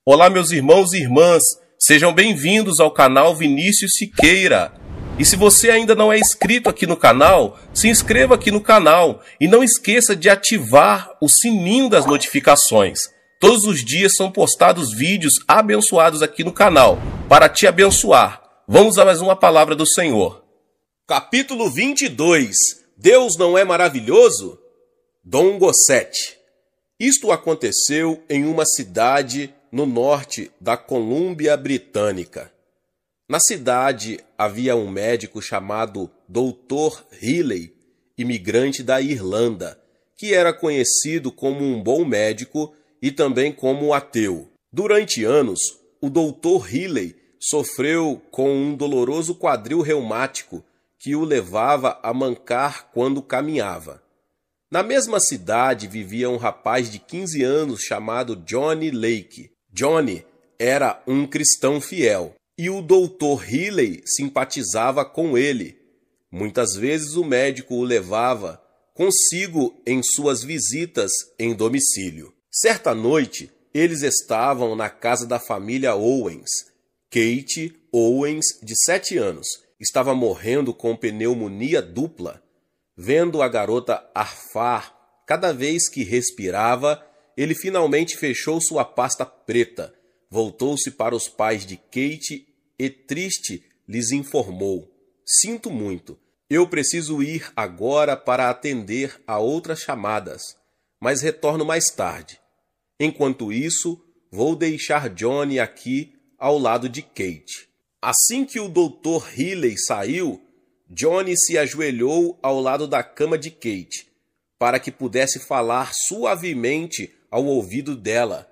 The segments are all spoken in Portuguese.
Olá, meus irmãos e irmãs, sejam bem-vindos ao canal Vinícius Siqueira. E se você ainda não é inscrito aqui no canal, se inscreva aqui no canal e não esqueça de ativar o sininho das notificações. Todos os dias são postados vídeos abençoados aqui no canal, para te abençoar. Vamos a mais uma palavra do Senhor. Capítulo 22. Deus não é maravilhoso? Dom Gossete. Isto aconteceu em uma cidade no norte da Colômbia Britânica. Na cidade havia um médico chamado Dr. Riley, imigrante da Irlanda, que era conhecido como um bom médico e também como ateu. Durante anos, o Dr. Riley sofreu com um doloroso quadril reumático que o levava a mancar quando caminhava. Na mesma cidade vivia um rapaz de 15 anos chamado Johnny Lake. Johnny era um cristão fiel e o Dr. Riley simpatizava com ele. Muitas vezes o médico o levava consigo em suas visitas em domicílio. Certa noite, eles estavam na casa da família Owens. Kate Owens, de 7 anos, estava morrendo com pneumonia dupla. Vendo a garota arfar cada vez que respirava, ele finalmente fechou sua pasta preta, voltou-se para os pais de Kate e, triste, lhes informou: "Sinto muito, eu preciso ir agora para atender a outras chamadas, mas retorno mais tarde. Enquanto isso, vou deixar Johnny aqui ao lado de Kate." Assim que o Dr. Riley saiu, Johnny se ajoelhou ao lado da cama de Kate, para que pudesse falar suavemente ao ouvido dela.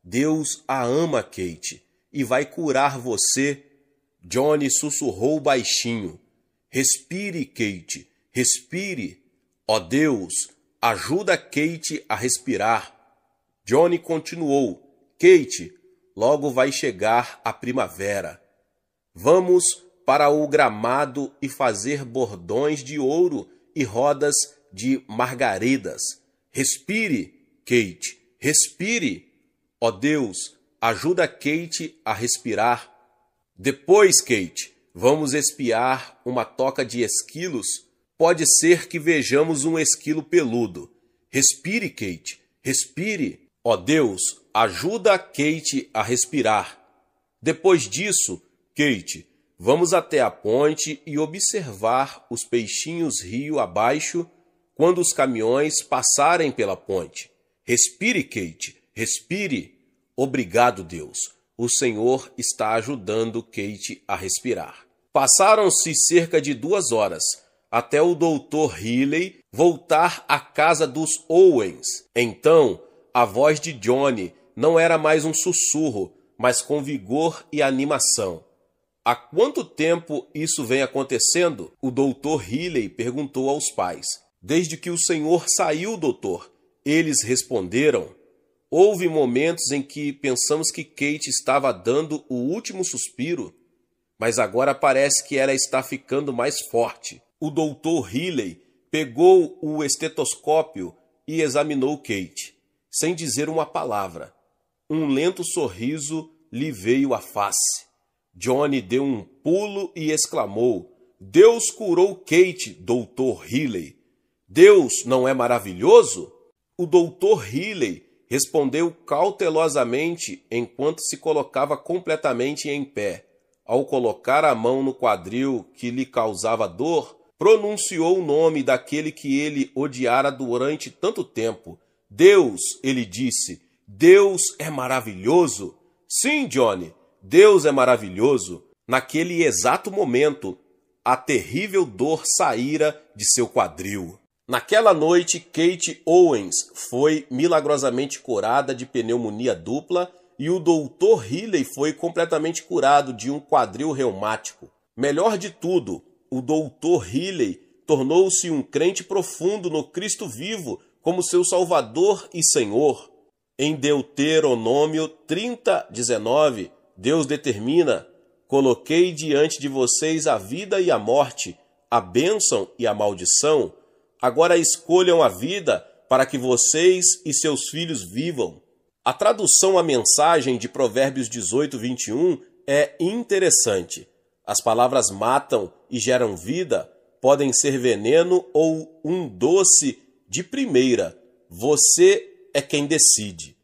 "Deus a ama, Kate, e vai curar você." Johnny sussurrou baixinho. "Respire, Kate, respire. Ó Deus, ajuda Kate a respirar." Johnny continuou: "Kate, logo vai chegar a primavera. Vamos para o gramado e fazer bordões de ouro e rodas de margaridas. Respire, Kate, respire. Ó Deus, ajuda Kate a respirar. Depois, Kate, vamos espiar uma toca de esquilos. Pode ser que vejamos um esquilo peludo. Respire, Kate, respire. Ó Deus, ajuda Kate a respirar. Depois disso, Kate, vamos até a ponte e observar os peixinhos rio abaixo quando os caminhões passarem pela ponte. Respire, Kate, respire. Obrigado, Deus. O Senhor está ajudando Kate a respirar." Passaram-se cerca de 2 horas até o Dr. Riley voltar à casa dos Owens. Então, a voz de Johnny não era mais um sussurro, mas com vigor e animação. "Há quanto tempo isso vem acontecendo?" o Dr. Riley perguntou aos pais. "Desde que o senhor saiu, doutor." Eles responderam. "Houve momentos em que pensamos que Kate estava dando o último suspiro, mas agora parece que ela está ficando mais forte." O Dr. Riley pegou o estetoscópio e examinou Kate, sem dizer uma palavra. Um lento sorriso lhe veio à face. Johnny deu um pulo e exclamou: "Deus curou Kate, Dr. Riley. Deus não é maravilhoso?" O Dr. Riley respondeu cautelosamente enquanto se colocava completamente em pé. Ao colocar a mão no quadril que lhe causava dor, pronunciou o nome daquele que ele odiara durante tanto tempo. "Deus", ele disse, "Deus é maravilhoso." "Sim, Johnny, Deus é maravilhoso." Naquele exato momento, a terrível dor saíra de seu quadril. Naquela noite, Kate Owens foi milagrosamente curada de pneumonia dupla e o Dr. Riley foi completamente curado de um quadril reumático. Melhor de tudo, o Dr. Riley tornou-se um crente profundo no Cristo vivo como seu Salvador e Senhor. Em Deuteronômio 30:19, Deus determina: "Coloquei diante de vocês a vida e a morte, a bênção e a maldição. Agora escolham a vida para que vocês e seus filhos vivam." A tradução à mensagem de Provérbios 18, 21 é interessante. As palavras matam e geram vida, podem ser veneno ou um doce de primeira. Você é quem decide.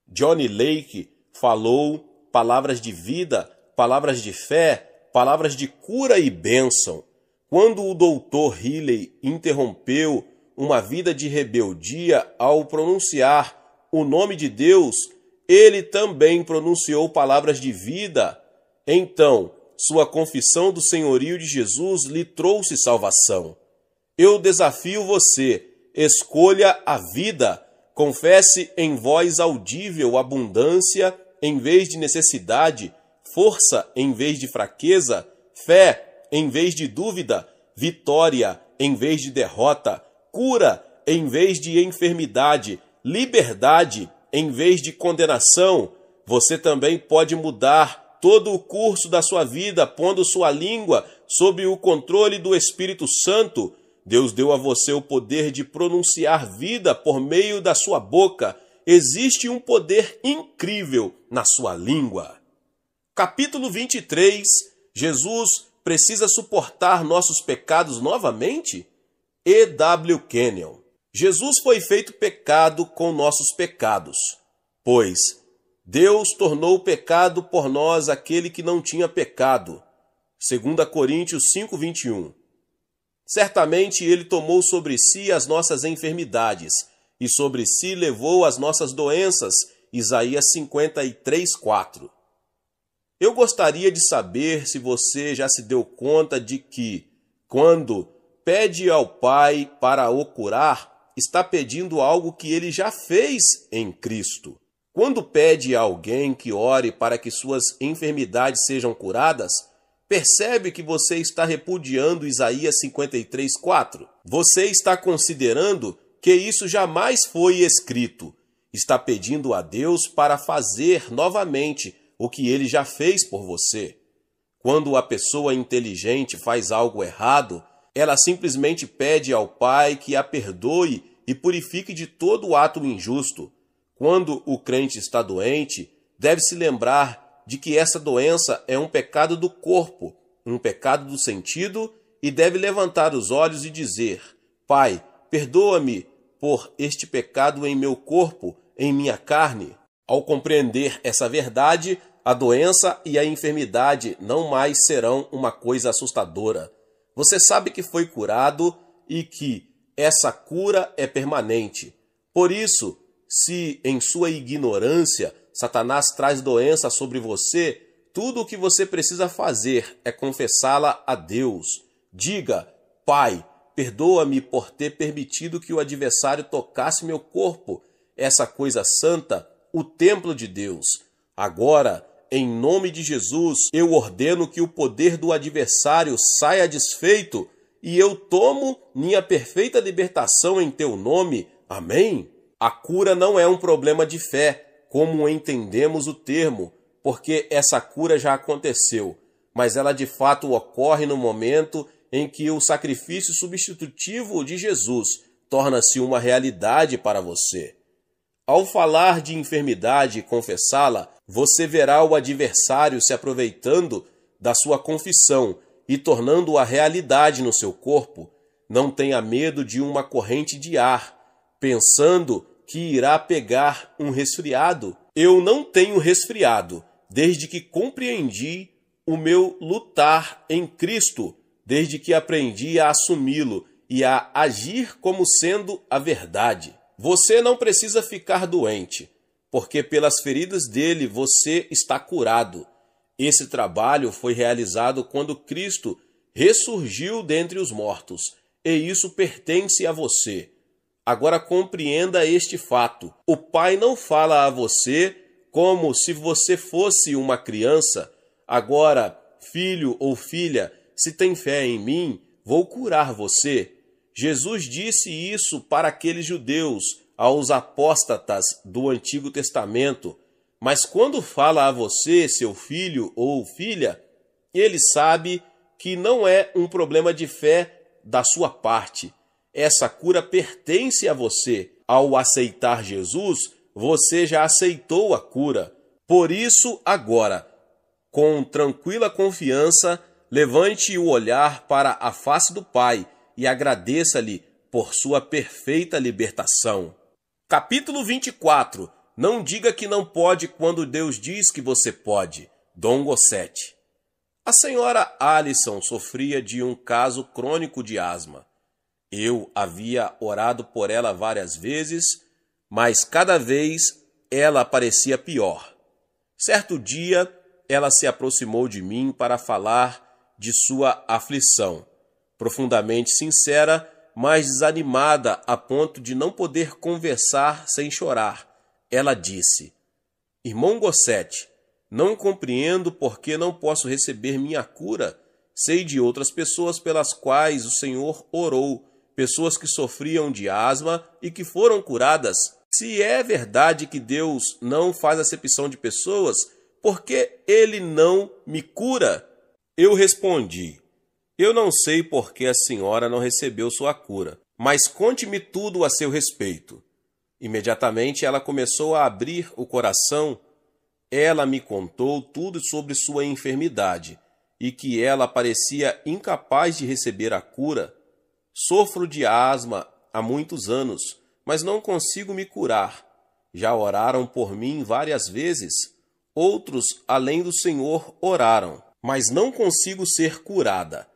Johnny Lake falou palavras de vida, palavras de fé, palavras de cura e bênção. Quando o Dr. Healy interrompeu uma vida de rebeldia ao pronunciar o nome de Deus, ele também pronunciou palavras de vida. Então, sua confissão do senhorio de Jesus lhe trouxe salvação. Eu desafio você, escolha a vida, confesse em voz audível abundância em vez de necessidade, força em vez de fraqueza, fé em vez de dúvida, vitória em vez de derrota, cura em vez de enfermidade, liberdade em vez de condenação. Você também pode mudar todo o curso da sua vida pondo sua língua sob o controle do Espírito Santo. Deus deu a você o poder de pronunciar vida por meio da sua boca. Existe um poder incrível na sua língua. Capítulo 23. Jesus precisa suportar nossos pecados novamente? E.W. Kenyon. Jesus foi feito pecado com nossos pecados, pois Deus tornou pecado por nós aquele que não tinha pecado. 2 Coríntios 5:21. Certamente ele tomou sobre si as nossas enfermidades e sobre si levou as nossas doenças. Isaías 53:4. Eu gostaria de saber se você já se deu conta de que, quando pede ao Pai para o curar, está pedindo algo que ele já fez em Cristo. Quando pede a alguém que ore para que suas enfermidades sejam curadas, percebe que você está repudiando Isaías 53:4. Você está considerando que isso jamais foi escrito. Está pedindo a Deus para fazer novamente o que ele já fez por você. Quando a pessoa inteligente faz algo errado, ela simplesmente pede ao Pai que a perdoe e purifique de todo ato injusto. Quando o crente está doente, deve se lembrar de que essa doença é um pecado do corpo, um pecado do sentido, e deve levantar os olhos e dizer: Pai, perdoa-me por este pecado em meu corpo, em minha carne. Ao compreender essa verdade, a doença e a enfermidade não mais serão uma coisa assustadora. Você sabe que foi curado e que essa cura é permanente. Por isso, se em sua ignorância Satanás traz doença sobre você, tudo o que você precisa fazer é confessá-la a Deus. Diga: Pai, perdoa-me por ter permitido que o adversário tocasse meu corpo, essa coisa santa, o templo de Deus. Agora, em nome de Jesus, eu ordeno que o poder do adversário saia desfeito e eu tomo minha perfeita libertação em teu nome. Amém? A cura não é um problema de fé, como entendemos o termo, porque essa cura já aconteceu, mas ela de fato ocorre no momento em que o sacrifício substitutivo de Jesus torna-se uma realidade para você. Ao falar de enfermidade e confessá-la, você verá o adversário se aproveitando da sua confissão e tornando-a realidade no seu corpo. Não tenha medo de uma corrente de ar, pensando que irá pegar um resfriado. Eu não tenho resfriado, desde que compreendi o meu lutar em Cristo, desde que aprendi a assumi-lo e a agir como sendo a verdade. Você não precisa ficar doente, porque pelas feridas dele você está curado. Esse trabalho foi realizado quando Cristo ressurgiu dentre os mortos, e isso pertence a você. Agora compreenda este fato: o Pai não fala a você como se você fosse uma criança. Agora, filho ou filha, se tem fé em mim, vou curar você. Jesus disse isso para aqueles judeus, aos apóstatas do Antigo Testamento. Mas quando fala a você, seu filho ou filha, ele sabe que não é um problema de fé da sua parte. Essa cura pertence a você. Ao aceitar Jesus, você já aceitou a cura. Por isso, agora, com tranquila confiança, levante o olhar para a face do Pai e agradeça-lhe por sua perfeita libertação. Capítulo 24. Não diga que não pode quando Deus diz que você pode. Dom Gossete. A senhora Alison sofria de um caso crônico de asma. Eu havia orado por ela várias vezes, mas cada vez ela parecia pior. Certo dia, ela se aproximou de mim para falar de sua aflição, profundamente sincera, mas desanimada a ponto de não poder conversar sem chorar. Ela disse: Irmão Gossete, não compreendo por que não posso receber minha cura. Sei de outras pessoas pelas quais o Senhor orou, pessoas que sofriam de asma e que foram curadas. Se é verdade que Deus não faz acepção de pessoas, por que Ele não me cura? Eu respondi: Eu não sei por que a senhora não recebeu sua cura, mas conte-me tudo a seu respeito. Imediatamente ela começou a abrir o coração. Ela me contou tudo sobre sua enfermidade e que ela parecia incapaz de receber a cura. Sofro de asma há muitos anos, mas não consigo me curar. Já oraram por mim várias vezes. Outros, além do Senhor, oraram, mas não consigo ser curada.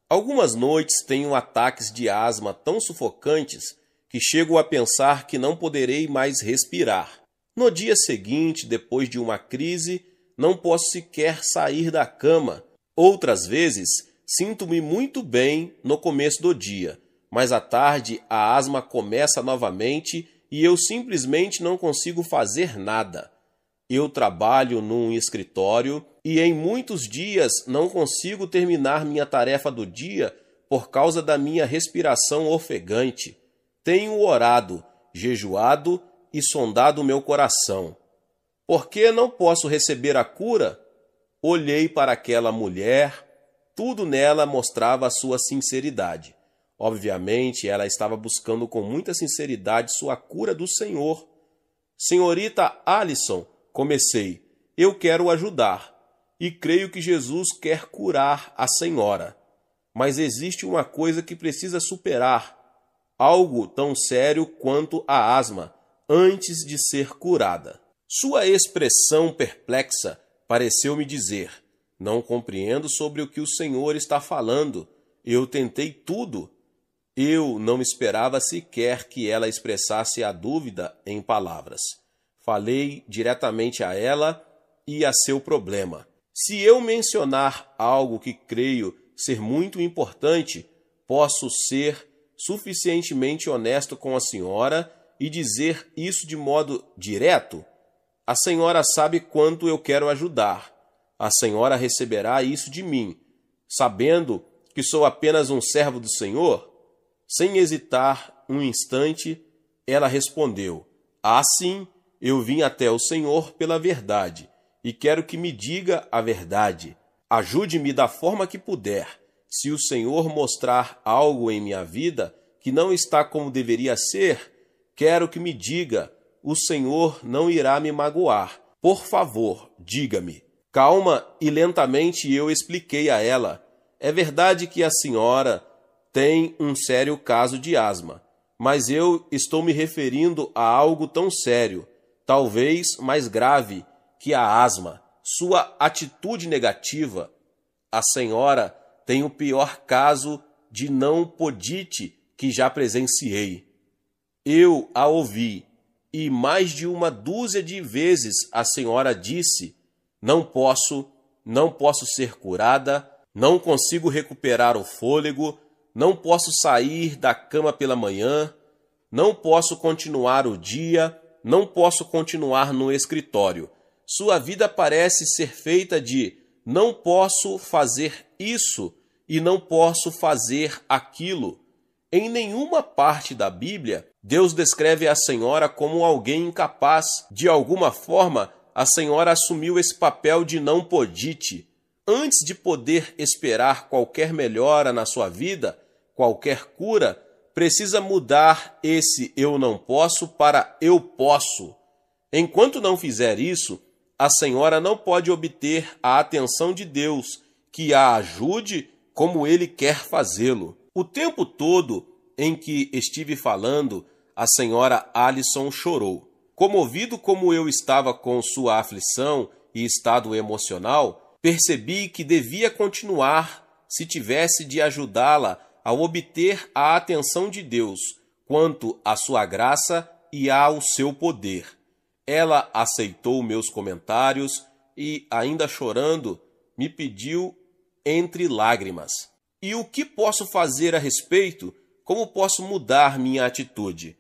Algumas noites tenho ataques de asma tão sufocantes que chego a pensar que não poderei mais respirar. No dia seguinte, depois de uma crise, não posso sequer sair da cama. Outras vezes, sinto-me muito bem no começo do dia, mas à tarde a asma começa novamente e eu simplesmente não consigo fazer nada. Eu trabalho num escritório e em muitos dias não consigo terminar minha tarefa do dia por causa da minha respiração ofegante. Tenho orado, jejuado e sondado o meu coração. Por que não posso receber a cura? Olhei para aquela mulher, tudo nela mostrava a sua sinceridade. Obviamente, ela estava buscando com muita sinceridade sua cura do Senhor. Senhorita Alison, comecei, eu quero ajudar, e creio que Jesus quer curar a senhora. Mas existe uma coisa que precisa superar, algo tão sério quanto a asma, antes de ser curada. Sua expressão perplexa pareceu-me dizer: não compreendo sobre o que o Senhor está falando. Eu tentei tudo. Eu não esperava sequer que ela expressasse a dúvida em palavras. Falei diretamente a ela e a seu problema. Se eu mencionar algo que creio ser muito importante, posso ser suficientemente honesto com a senhora e dizer isso de modo direto? A senhora sabe quanto eu quero ajudar. A senhora receberá isso de mim, sabendo que sou apenas um servo do Senhor? Sem hesitar um instante, ela respondeu: sim, eu vim até o Senhor pela verdade, e quero que me diga a verdade. Ajude-me da forma que puder. Se o Senhor mostrar algo em minha vida que não está como deveria ser, quero que me diga. O Senhor não irá me magoar. Por favor, diga-me. Calma e lentamente eu expliquei a ela. É verdade que a senhora tem um sério caso de asma, mas eu estou me referindo a algo tão sério, talvez mais grave, que a asma. Sua atitude negativa. A senhora tem o pior caso de não podite que já presenciei. Eu a ouvi, e mais de uma dúzia de vezes a senhora disse: não posso ser curada, não consigo recuperar o fôlego, não posso sair da cama pela manhã, não posso continuar o dia, não posso continuar no escritório. Sua vida parece ser feita de não posso fazer isso e não posso fazer aquilo. Em nenhuma parte da Bíblia, Deus descreve a senhora como alguém incapaz. De alguma forma, a senhora assumiu esse papel de não podite. Antes de poder esperar qualquer melhora na sua vida, qualquer cura, precisa mudar esse eu não posso para eu posso. Enquanto não fizer isso, a senhora não pode obter a atenção de Deus, que a ajude como Ele quer fazê-lo. O tempo todo em que estive falando, a senhora Alison chorou. Comovido como eu estava com sua aflição e estado emocional, percebi que devia continuar se tivesse de ajudá-la a obter a atenção de Deus quanto à sua graça e ao seu poder. Ela aceitou meus comentários e, ainda chorando, me pediu entre lágrimas: "E o que posso fazer a respeito? Como posso mudar minha atitude?"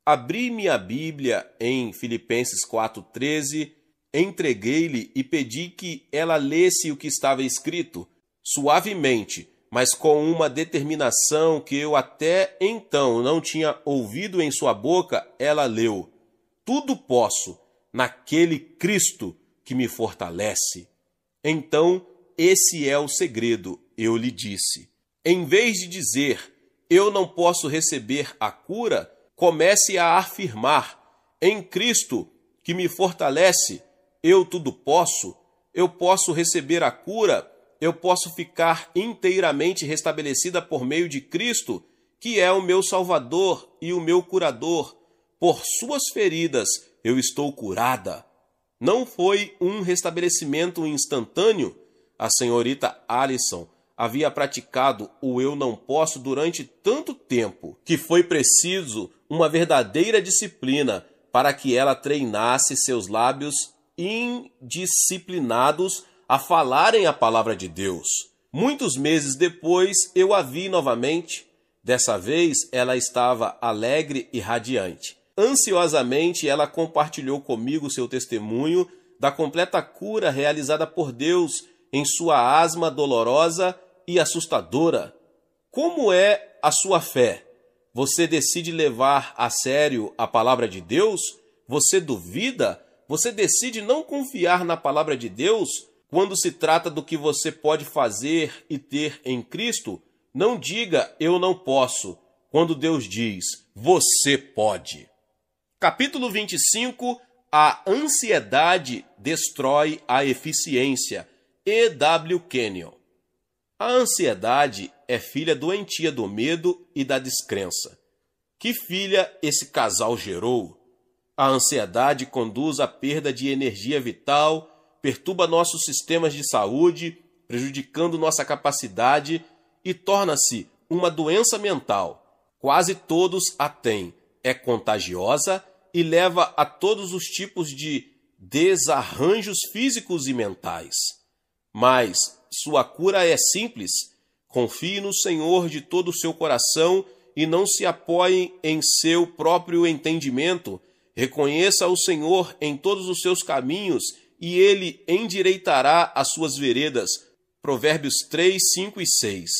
Abri minha Bíblia em Filipenses 4,13, entreguei-lhe e pedi que ela lesse o que estava escrito, suavemente, mas com uma determinação que eu até então não tinha ouvido em sua boca. Ela leu: "Tudo posso naquele Cristo que me fortalece." Então, esse é o segredo, eu lhe disse. Em vez de dizer, "Eu não posso receber a cura", comece a afirmar, "Em Cristo que me fortalece, eu tudo posso, eu posso receber a cura, eu posso ficar inteiramente restabelecida por meio de Cristo, que é o meu Salvador e o meu curador. Por suas feridas eu estou curada." Não foi um restabelecimento instantâneo. A senhorita Alison havia praticado o "eu não posso" durante tanto tempo que foi preciso uma verdadeira disciplina para que ela treinasse seus lábios indisciplinados a falarem a palavra de Deus. Muitos meses depois, eu a vi novamente. Dessa vez, ela estava alegre e radiante. Ansiosamente, ela compartilhou comigo seu testemunho da completa cura realizada por Deus em sua asma dolorosa e assustadora. Como é a sua fé? Você decide levar a sério a palavra de Deus? Você duvida? Você decide não confiar na palavra de Deus? Quando se trata do que você pode fazer e ter em Cristo, não diga "eu não posso", quando Deus diz "você pode". Capítulo 25. A ansiedade destrói a eficiência. E.W. Kenyon. A ansiedade é filha doentia do medo e da descrença. Que filha esse casal gerou? A ansiedade conduz à perda de energia vital, perturba nossos sistemas de saúde, prejudicando nossa capacidade, e torna-se uma doença mental. Quase todos a têm. É contagiosa e leva a todos os tipos de desarranjos físicos e mentais. Mas sua cura é simples. Confie no Senhor de todo o seu coração e não se apoie em seu próprio entendimento. Reconheça o Senhor em todos os seus caminhos e Ele endireitará as suas veredas. Provérbios 3, 5 e 6.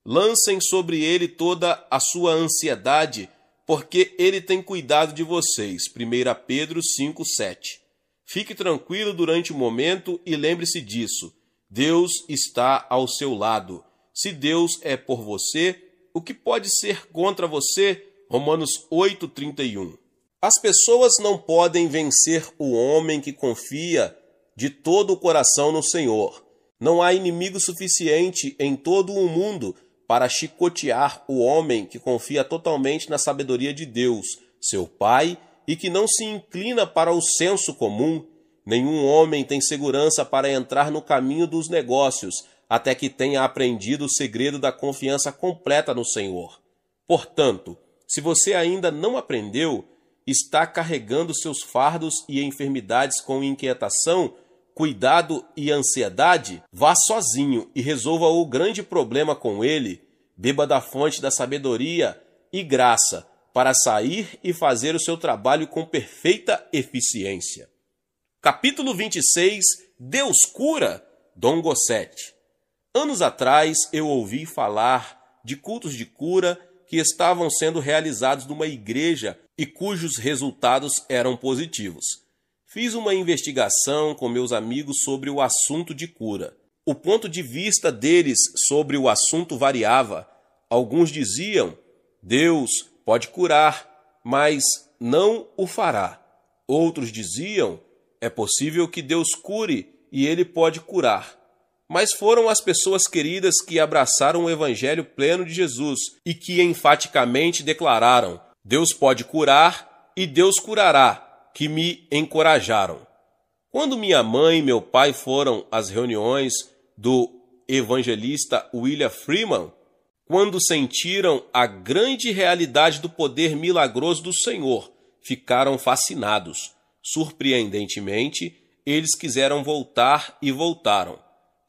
Lancem sobre Ele toda a sua ansiedade, porque Ele tem cuidado de vocês. 1 Pedro 5, 7. Fique tranquilo durante o momento e lembre-se disso. Deus está ao seu lado. Se Deus é por você, o que pode ser contra você? Romanos 8, 31. As pessoas não podem vencer o homem que confia de todo o coração no Senhor. Não há inimigo suficiente em todo o mundo para chicotear o homem que confia totalmente na sabedoria de Deus, seu Pai, e que não se inclina para o senso comum. Nenhum homem tem segurança para entrar no caminho dos negócios, até que tenha aprendido o segredo da confiança completa no Senhor. Portanto, se você ainda não aprendeu, está carregando seus fardos e enfermidades com inquietação, cuidado e ansiedade, vá sozinho e resolva o grande problema com ele. Beba da fonte da sabedoria e graça para sair e fazer o seu trabalho com perfeita eficiência. Capítulo 26. Deus cura? Dom Gossete. Anos atrás eu ouvi falar de cultos de cura que estavam sendo realizados numa igreja e cujos resultados eram positivos. Fiz uma investigação com meus amigos sobre o assunto de cura. O ponto de vista deles sobre o assunto variava. Alguns diziam: Deus pode curar, mas não o fará. Outros diziam: é possível que Deus cure e Ele pode curar. Mas foram as pessoas queridas que abraçaram o evangelho pleno de Jesus e que enfaticamente declararam: Deus pode curar e Deus curará, que me encorajaram. Quando minha mãe e meu pai foram às reuniões do evangelista William Freeman, quando sentiram a grande realidade do poder milagroso do Senhor, ficaram fascinados. Surpreendentemente, eles quiseram voltar e voltaram.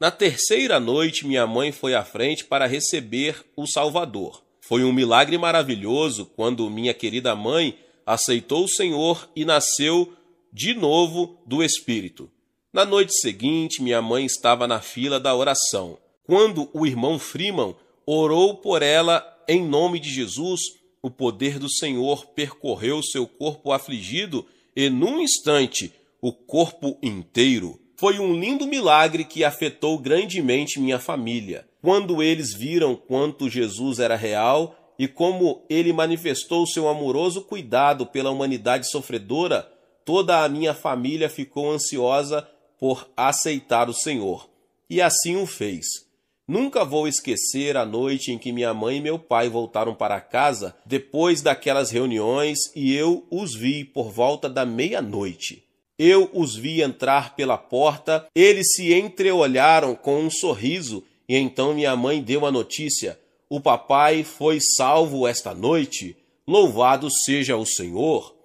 Na terceira noite, minha mãe foi à frente para receber o Salvador. Foi um milagre maravilhoso quando minha querida mãe aceitou o Senhor e nasceu de novo do Espírito. Na noite seguinte, minha mãe estava na fila da oração. Quando o irmão Freeman orou por ela em nome de Jesus, o poder do Senhor percorreu seu corpo afligido e, num instante, o corpo inteiro. Foi um lindo milagre que afetou grandemente minha família. Quando eles viram quanto Jesus era real e como ele manifestou seu amoroso cuidado pela humanidade sofredora, toda a minha família ficou ansiosa por aceitar o Senhor. E assim o fez. Nunca vou esquecer a noite em que minha mãe e meu pai voltaram para casa depois daquelas reuniões e eu os vi por volta da meia-noite. Eu os vi entrar pela porta, eles se entreolharam com um sorriso e então minha mãe deu a notícia: o papai foi salvo esta noite, louvado seja o Senhor.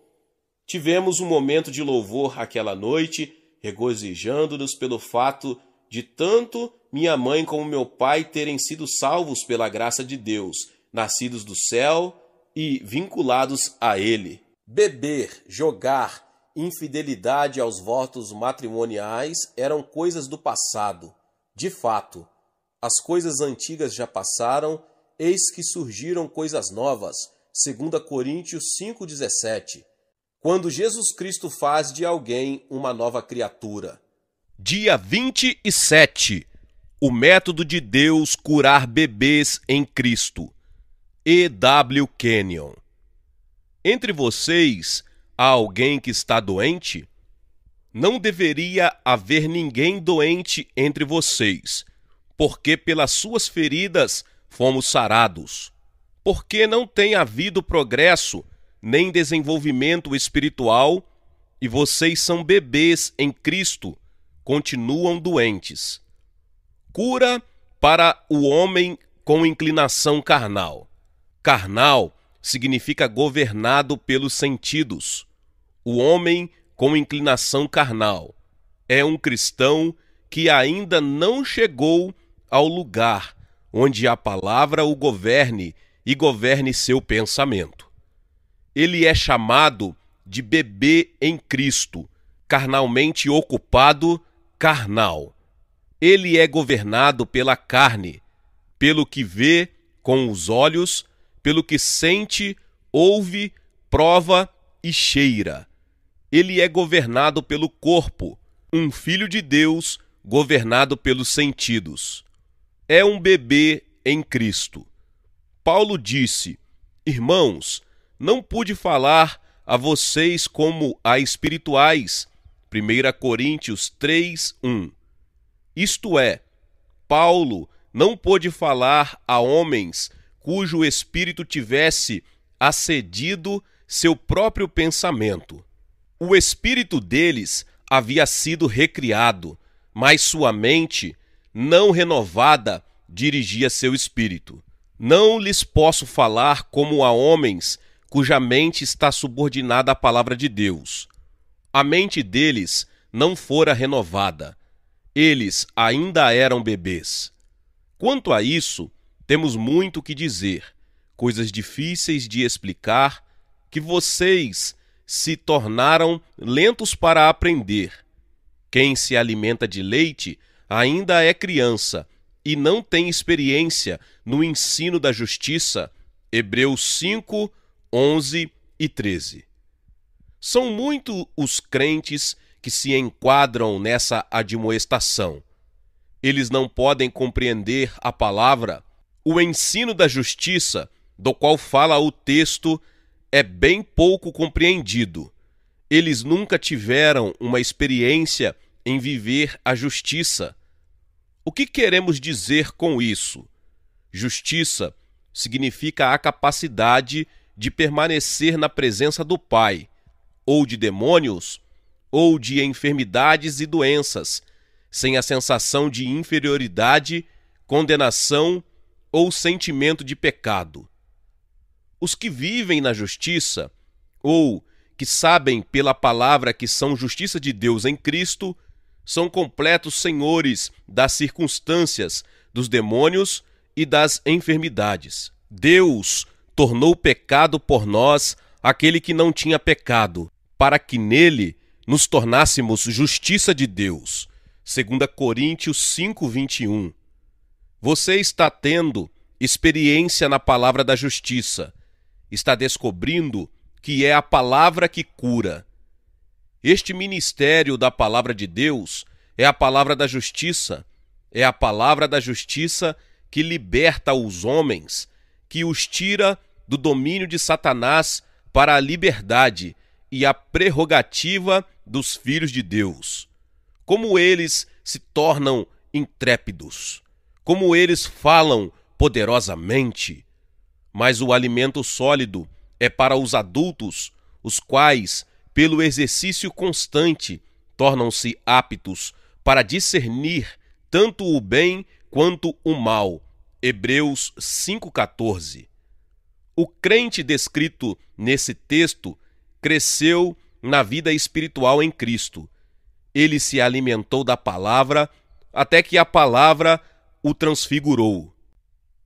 Tivemos um momento de louvor aquela noite, regozijando-nos pelo fato de tanto minha mãe como meu pai terem sido salvos pela graça de Deus, nascidos do céu e vinculados a Ele. Beber, jogar, infidelidade aos votos matrimoniais eram coisas do passado. De fato, as coisas antigas já passaram, eis que surgiram coisas novas. 2 Coríntios 5,17. Quando Jesus Cristo faz de alguém uma nova criatura. Dia 27. O método de Deus curar bebês em Cristo. E.W. Kenyon. Entre vocês, há alguém que está doente? Não deveria haver ninguém doente entre vocês, porque pelas suas feridas fomos sarados. Porque não tem havido progresso nem desenvolvimento espiritual, e vocês são bebês em Cristo, continuam doentes. Cura para o homem com inclinação carnal. Carnal significa governado pelos sentidos. O homem com inclinação carnal é um cristão que ainda não chegou ao lugar onde a palavra o governe e governe seu pensamento. Ele é chamado de bebê em Cristo, carnalmente ocupado, carnal. Ele é governado pela carne, pelo que vê com os olhos, pelo que sente, ouve, prova e cheira. Ele é governado pelo corpo, um filho de Deus governado pelos sentidos. É um bebê em Cristo. Paulo disse: irmãos, não pude falar a vocês como a espirituais. 1 Coríntios 3:1. Isto é, Paulo não pôde falar a homens cujo espírito tivesse acedido seu próprio pensamento. O espírito deles havia sido recriado, mas sua mente, não renovada, dirigia seu espírito. Não lhes posso falar como a homens cuja mente está subordinada à palavra de Deus. A mente deles não fora renovada. Eles ainda eram bebês. Quanto a isso, temos muito o que dizer, coisas difíceis de explicar, que vocês se tornaram lentos para aprender. Quem se alimenta de leite ainda é criança e não tem experiência no ensino da justiça. Hebreus 5, 11 e 13. São muito os crentes que se enquadram nessa admoestação. Eles não podem compreender a palavra. O ensino da justiça, do qual fala o texto, é bem pouco compreendido. eles nunca tiveram uma experiência em viver a justiça. O que queremos dizer com isso? Justiça significa a capacidade de permanecer na presença do Pai, ou de demônios, ou de enfermidades e doenças, sem a sensação de inferioridade, condenação ou sentimento de pecado. Os que vivem na justiça, ou que sabem pela palavra que são justiça de Deus em Cristo, são completos senhores das circunstâncias, dos demônios e das enfermidades. Deus tornou pecado por nós aquele que não tinha pecado, para que nele nos tornássemos justiça de Deus. 2 Coríntios 5:21. Você está tendo experiência na palavra da justiça. Está descobrindo que é a palavra que cura. Este ministério da palavra de Deus é a palavra da justiça. É a palavra da justiça que liberta os homens, que os tira do domínio de Satanás para a liberdade e a prerrogativa dos filhos de Deus. Como eles se tornam intrépidos, como eles falam poderosamente. Mas o alimento sólido é para os adultos, os quais, pelo exercício constante, tornam-se aptos para discernir tanto o bem quanto o mal. Hebreus 5,14. O crente descrito nesse texto cresceu na vida espiritual em Cristo. Ele se alimentou da palavra até que a palavra o transfigurou.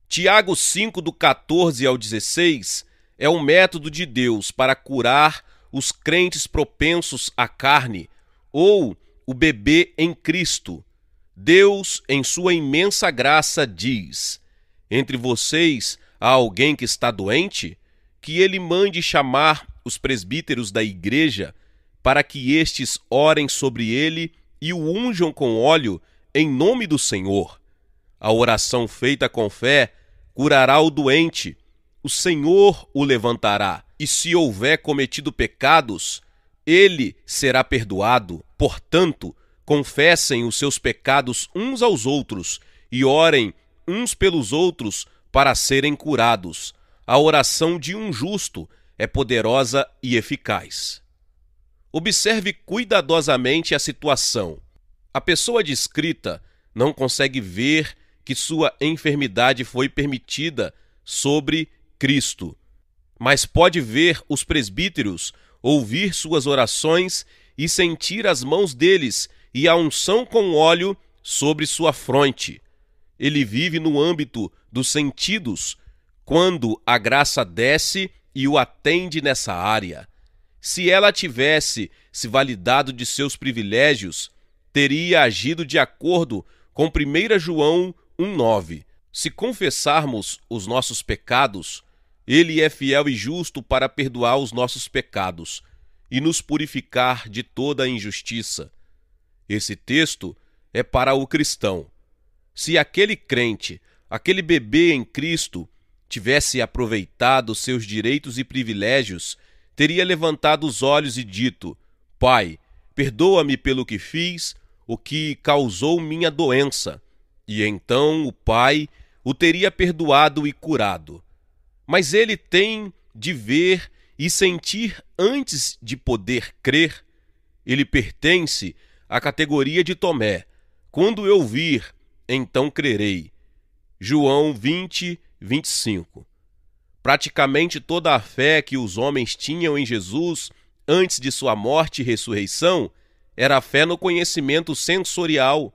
Tiago 5, do 14 ao 16, é um método de Deus para curar os crentes propensos à carne ou o bebê em Cristo. Deus, em sua imensa graça, diz: entre vocês há alguém que está doente? Que ele mande chamar os presbíteros da igreja, para que estes orem sobre ele e o unjam com óleo em nome do Senhor. A oração feita com fé curará o doente, o Senhor o levantará, e se houver cometido pecados, ele será perdoado. Portanto, confessem os seus pecados uns aos outros e orem uns pelos outros para serem curados. A oração de um justo é poderosa e eficaz. Observe cuidadosamente a situação. A pessoa descrita não consegue ver que sua enfermidade foi permitida sobre Cristo, mas pode ver os presbíteros, ouvir suas orações e sentir as mãos deles e a unção com óleo sobre sua fronte. Ele vive no âmbito dos sentidos, quando a graça desce e o atende nessa área. Se ela tivesse se validado de seus privilégios, teria agido de acordo com 1 João 1,9. Se confessarmos os nossos pecados, ele é fiel e justo para perdoar os nossos pecados e nos purificar de toda a injustiça. Esse texto é para o cristão. Se aquele crente, aquele bebê em Cristo, tivesse aproveitado seus direitos e privilégios, teria levantado os olhos e dito: Pai, perdoa-me pelo que fiz, o que causou minha doença. E então o Pai o teria perdoado e curado. Mas ele tem de ver e sentir antes de poder crer. Ele pertence à categoria de Tomé. Quando eu vir, então crerei. João 20, 25. Praticamente toda a fé que os homens tinham em Jesus antes de sua morte e ressurreição era a fé no conhecimento sensorial.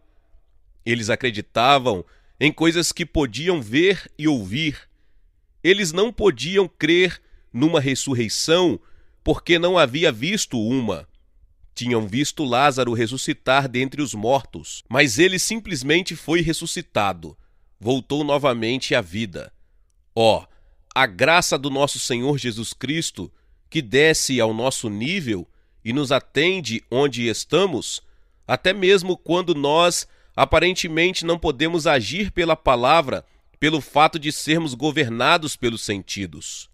Eles acreditavam em coisas que podiam ver e ouvir. Eles não podiam crer numa ressurreição porque não havia visto uma. Tinham visto Lázaro ressuscitar dentre os mortos, mas ele simplesmente foi ressuscitado, voltou novamente à vida. A graça do nosso Senhor Jesus Cristo, que desce ao nosso nível e nos atende onde estamos, até mesmo quando nós aparentemente não podemos agir pela palavra, pelo fato de sermos governados pelos sentidos.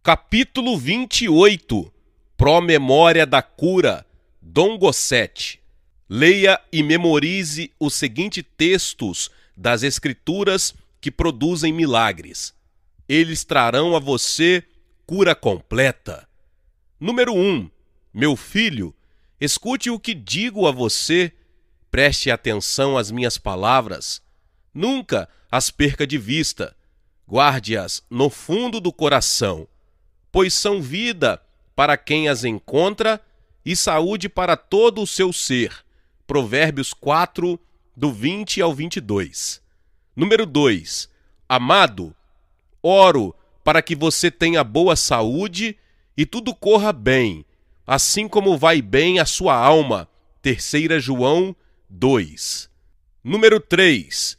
Capítulo 28. Pró-memória da cura, Dom Gossete. Leia e memorize os seguintes textos das Escrituras que produzem milagres. Eles trarão a você cura completa. Número 1. Meu filho, escute o que digo a você, preste atenção às minhas palavras. Nunca as perca de vista, guarde-as no fundo do coração, pois são vida para quem as encontra e saúde para todo o seu ser. Provérbios 4, do 20 ao 22. Número 2. Amado, oro para que você tenha boa saúde e tudo corra bem, assim como vai bem a sua alma. 3 João 2. Número 3.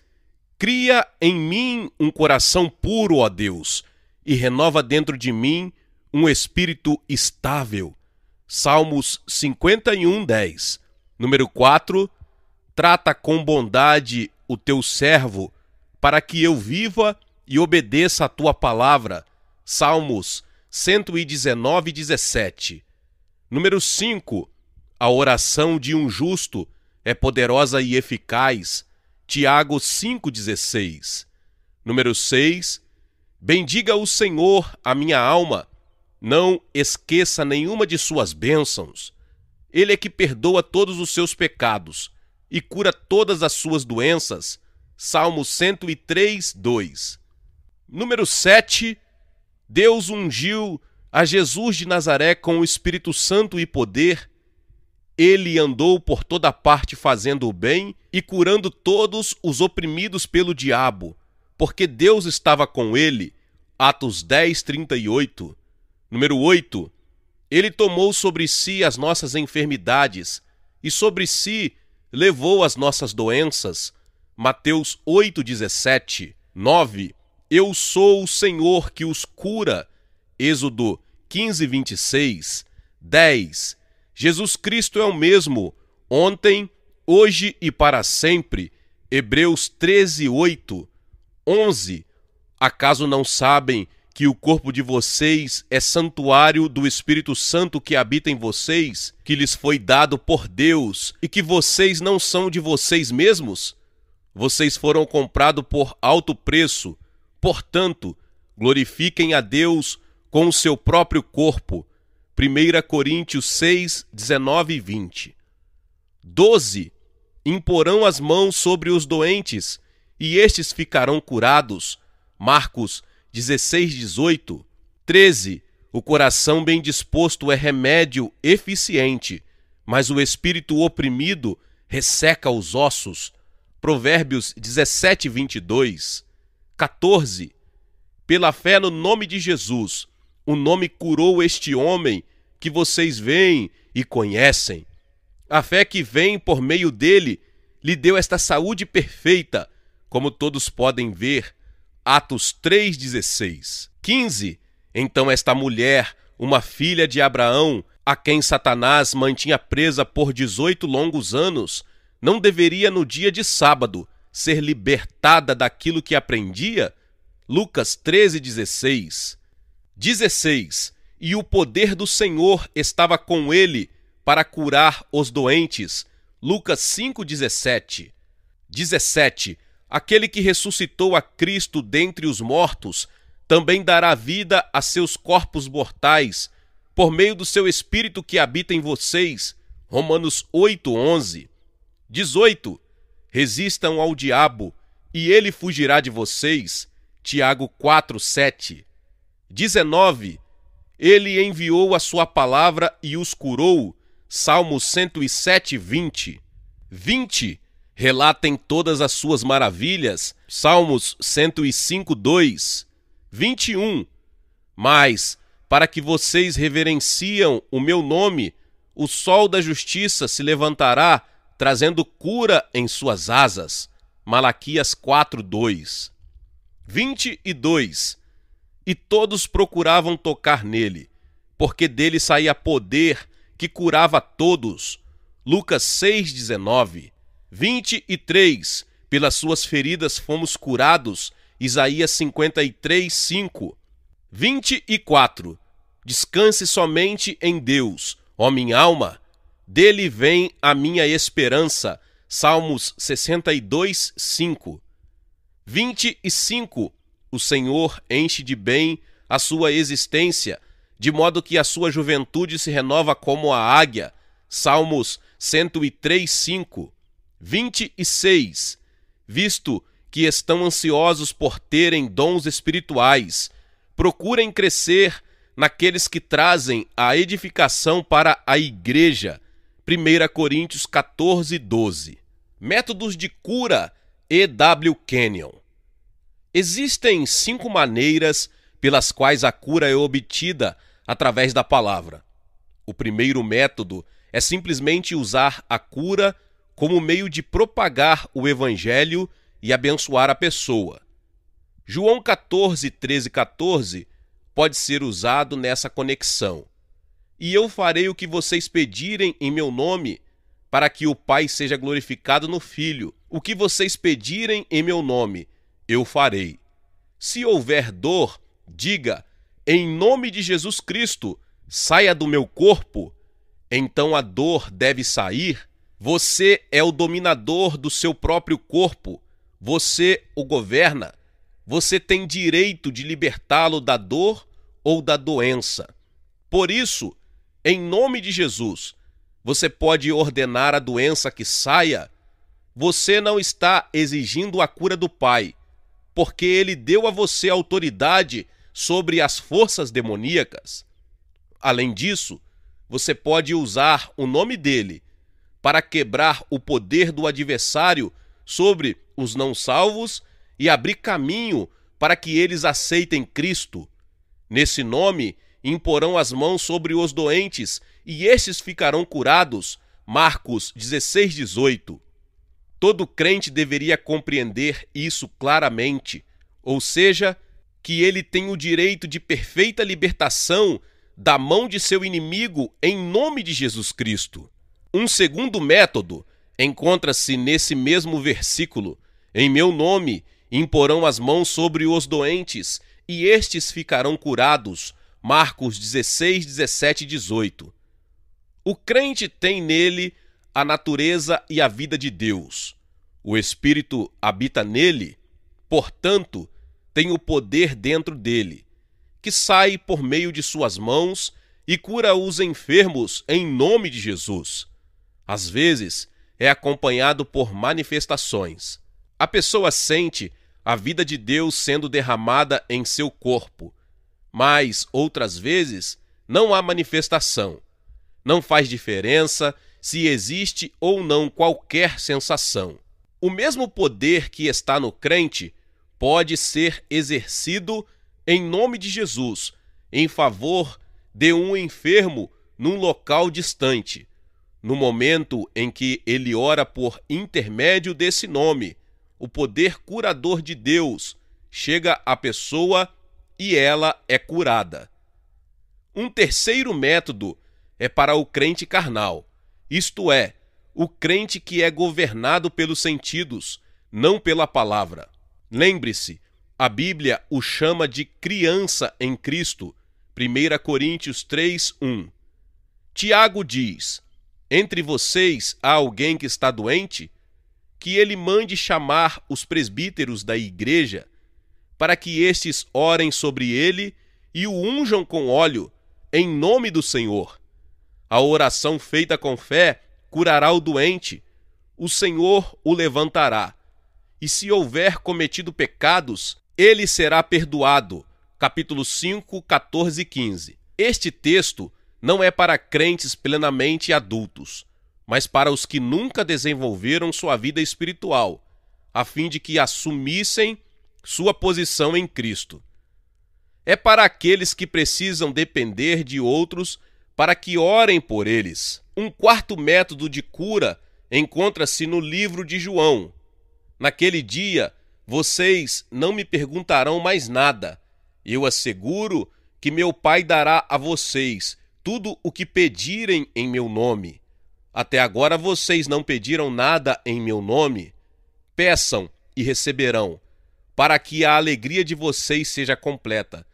Cria em mim um coração puro, ó Deus, e renova dentro de mim um espírito estável. Salmos 51, 10. Número 4. Trata com bondade o teu servo, para que eu viva e obedeça a tua palavra. Salmos 119, 17. Número 5. A oração de um justo é poderosa e eficaz. Tiago 5,16. Número 6. Bendiga o Senhor, a minha alma. Não esqueça nenhuma de suas bênçãos. Ele é que perdoa todos os seus pecados e cura todas as suas doenças. Salmo 103, 2. Número 7. Deus ungiu a Jesus de Nazaré com o Espírito Santo e poder. Ele andou por toda parte fazendo o bem e curando todos os oprimidos pelo diabo, porque Deus estava com ele. Atos 10, 38. Número 8. Ele tomou sobre si as nossas enfermidades e sobre si levou as nossas doenças. Mateus 8, 17. 9. Eu sou o Senhor que os cura. Êxodo 15, 26. 10. Jesus Cristo é o mesmo, ontem, hoje e para sempre. Hebreus 13, 8. 11. Acaso não sabem que o corpo de vocês é santuário do Espírito Santo que habita em vocês, que lhes foi dado por Deus, e que vocês não são de vocês mesmos? Vocês foram comprados por alto preço. Portanto, glorifiquem a Deus com o seu próprio corpo. 1 Coríntios 6, 19 e 20. 12. Imporão as mãos sobre os doentes, e estes ficarão curados. Marcos 16, 18. 13. O coração bem disposto é remédio eficiente, mas o espírito oprimido resseca os ossos. Provérbios 17, 22. 14. Pela fé no nome de Jesus, o nome curou este homem que vocês veem e conhecem. A fé que vem por meio dele lhe deu esta saúde perfeita, como todos podem ver. Atos 3,16. 15. Então esta mulher, uma filha de Abraão, a quem Satanás mantinha presa por 18 longos anos, não deveria no dia de sábado ser libertada daquilo que aprendia? Lucas 13,16. 16. E o poder do Senhor estava com ele para curar os doentes. Lucas 5,17. 17. Aquele que ressuscitou a Cristo dentre os mortos também dará vida a seus corpos mortais, por meio do seu Espírito que habita em vocês. Romanos 8:11. 18. Resistam ao diabo, e ele fugirá de vocês. Tiago 4:7. 19. Ele enviou a sua palavra e os curou. Salmo 107:20. 20. Relatem todas as suas maravilhas. Salmos 105:2. 21. Mas, para que vocês reverenciam o meu nome, o sol da justiça se levantará, trazendo cura em suas asas. Malaquias 4:2. 22. E todos procuravam tocar nele, porque dele saía poder que curava todos. Lucas 6:19. 23. Pelas suas feridas fomos curados. Isaías 53:5. 24. Descanse somente em Deus, ó minha alma. Dele vem a minha esperança. Salmos 62, 5. 25. O Senhor enche de bem a sua existência, de modo que a sua juventude se renova como a águia. Salmos 103, 5. 26. Visto que estão ansiosos por terem dons espirituais, procurem crescer naqueles que trazem a edificação para a igreja. 1 Coríntios 14, 12. Métodos de cura E.W. Kenyon. Existem 5 maneiras pelas quais a cura é obtida através da palavra. O primeiro método é simplesmente usar a cura como meio de propagar o evangelho e abençoar a pessoa. João 14, 13, 14 pode ser usado nessa conexão. E eu farei o que vocês pedirem em meu nome, para que o Pai seja glorificado no Filho. O que vocês pedirem em meu nome, eu farei. Se houver dor, diga, em nome de Jesus Cristo, saia do meu corpo. Então a dor deve sair. Você é o dominador do seu próprio corpo. Você o governa. Você tem direito de libertá-lo da dor ou da doença. Por isso, em nome de Jesus, você pode ordenar a doença que saia. Você não está exigindo a cura do Pai, porque Ele deu a você autoridade sobre as forças demoníacas. Além disso, você pode usar o nome dele para quebrar o poder do adversário sobre os não salvos e abrir caminho para que eles aceitem Cristo. Nesse nome, imporão as mãos sobre os doentes e estes ficarão curados. Marcos 16, 18. Todo crente deveria compreender isso claramente, ou seja, que ele tem o direito de perfeita libertação da mão de seu inimigo em nome de Jesus Cristo. Um segundo método encontra-se nesse mesmo versículo. Em meu nome imporão as mãos sobre os doentes e estes ficarão curados. Marcos 16, 17 e 18. O crente tem nele a natureza e a vida de Deus. O Espírito habita nele, portanto, tem o poder dentro dele, que sai por meio de suas mãos e cura os enfermos em nome de Jesus. Às vezes, é acompanhado por manifestações. A pessoa sente a vida de Deus sendo derramada em seu corpo, mas, outras vezes, não há manifestação. Não faz diferença se existe ou não qualquer sensação. O mesmo poder que está no crente pode ser exercido em nome de Jesus, em favor de um enfermo num local distante, no momento em que ele ora por intermédio desse nome. O poder curador de Deus chega à pessoa e ela é curada. Um terceiro método é para o crente carnal, isto é, o crente que é governado pelos sentidos, não pela palavra. Lembre-se, a Bíblia o chama de criança em Cristo. 1 Coríntios 3, 1. Tiago diz: entre vocês há alguém que está doente? Que ele mande chamar os presbíteros da igreja, para que estes orem sobre ele e o unjam com óleo, em nome do Senhor. A oração feita com fé curará o doente, o Senhor o levantará. E se houver cometido pecados, ele será perdoado. Capítulo 5, 14 e 15. Este texto não é para crentes plenamente adultos, mas para os que nunca desenvolveram sua vida espiritual, a fim de que assumissem sua posição em Cristo. É para aqueles que precisam depender de outros para que orem por eles. Um quarto método de cura encontra-se no livro de João. Naquele dia, vocês não me perguntarão mais nada. Eu asseguro que meu Pai dará a vocês tudo o que pedirem em meu nome. Até agora vocês não pediram nada em meu nome. Peçam e receberão, para que a alegria de vocês seja completa.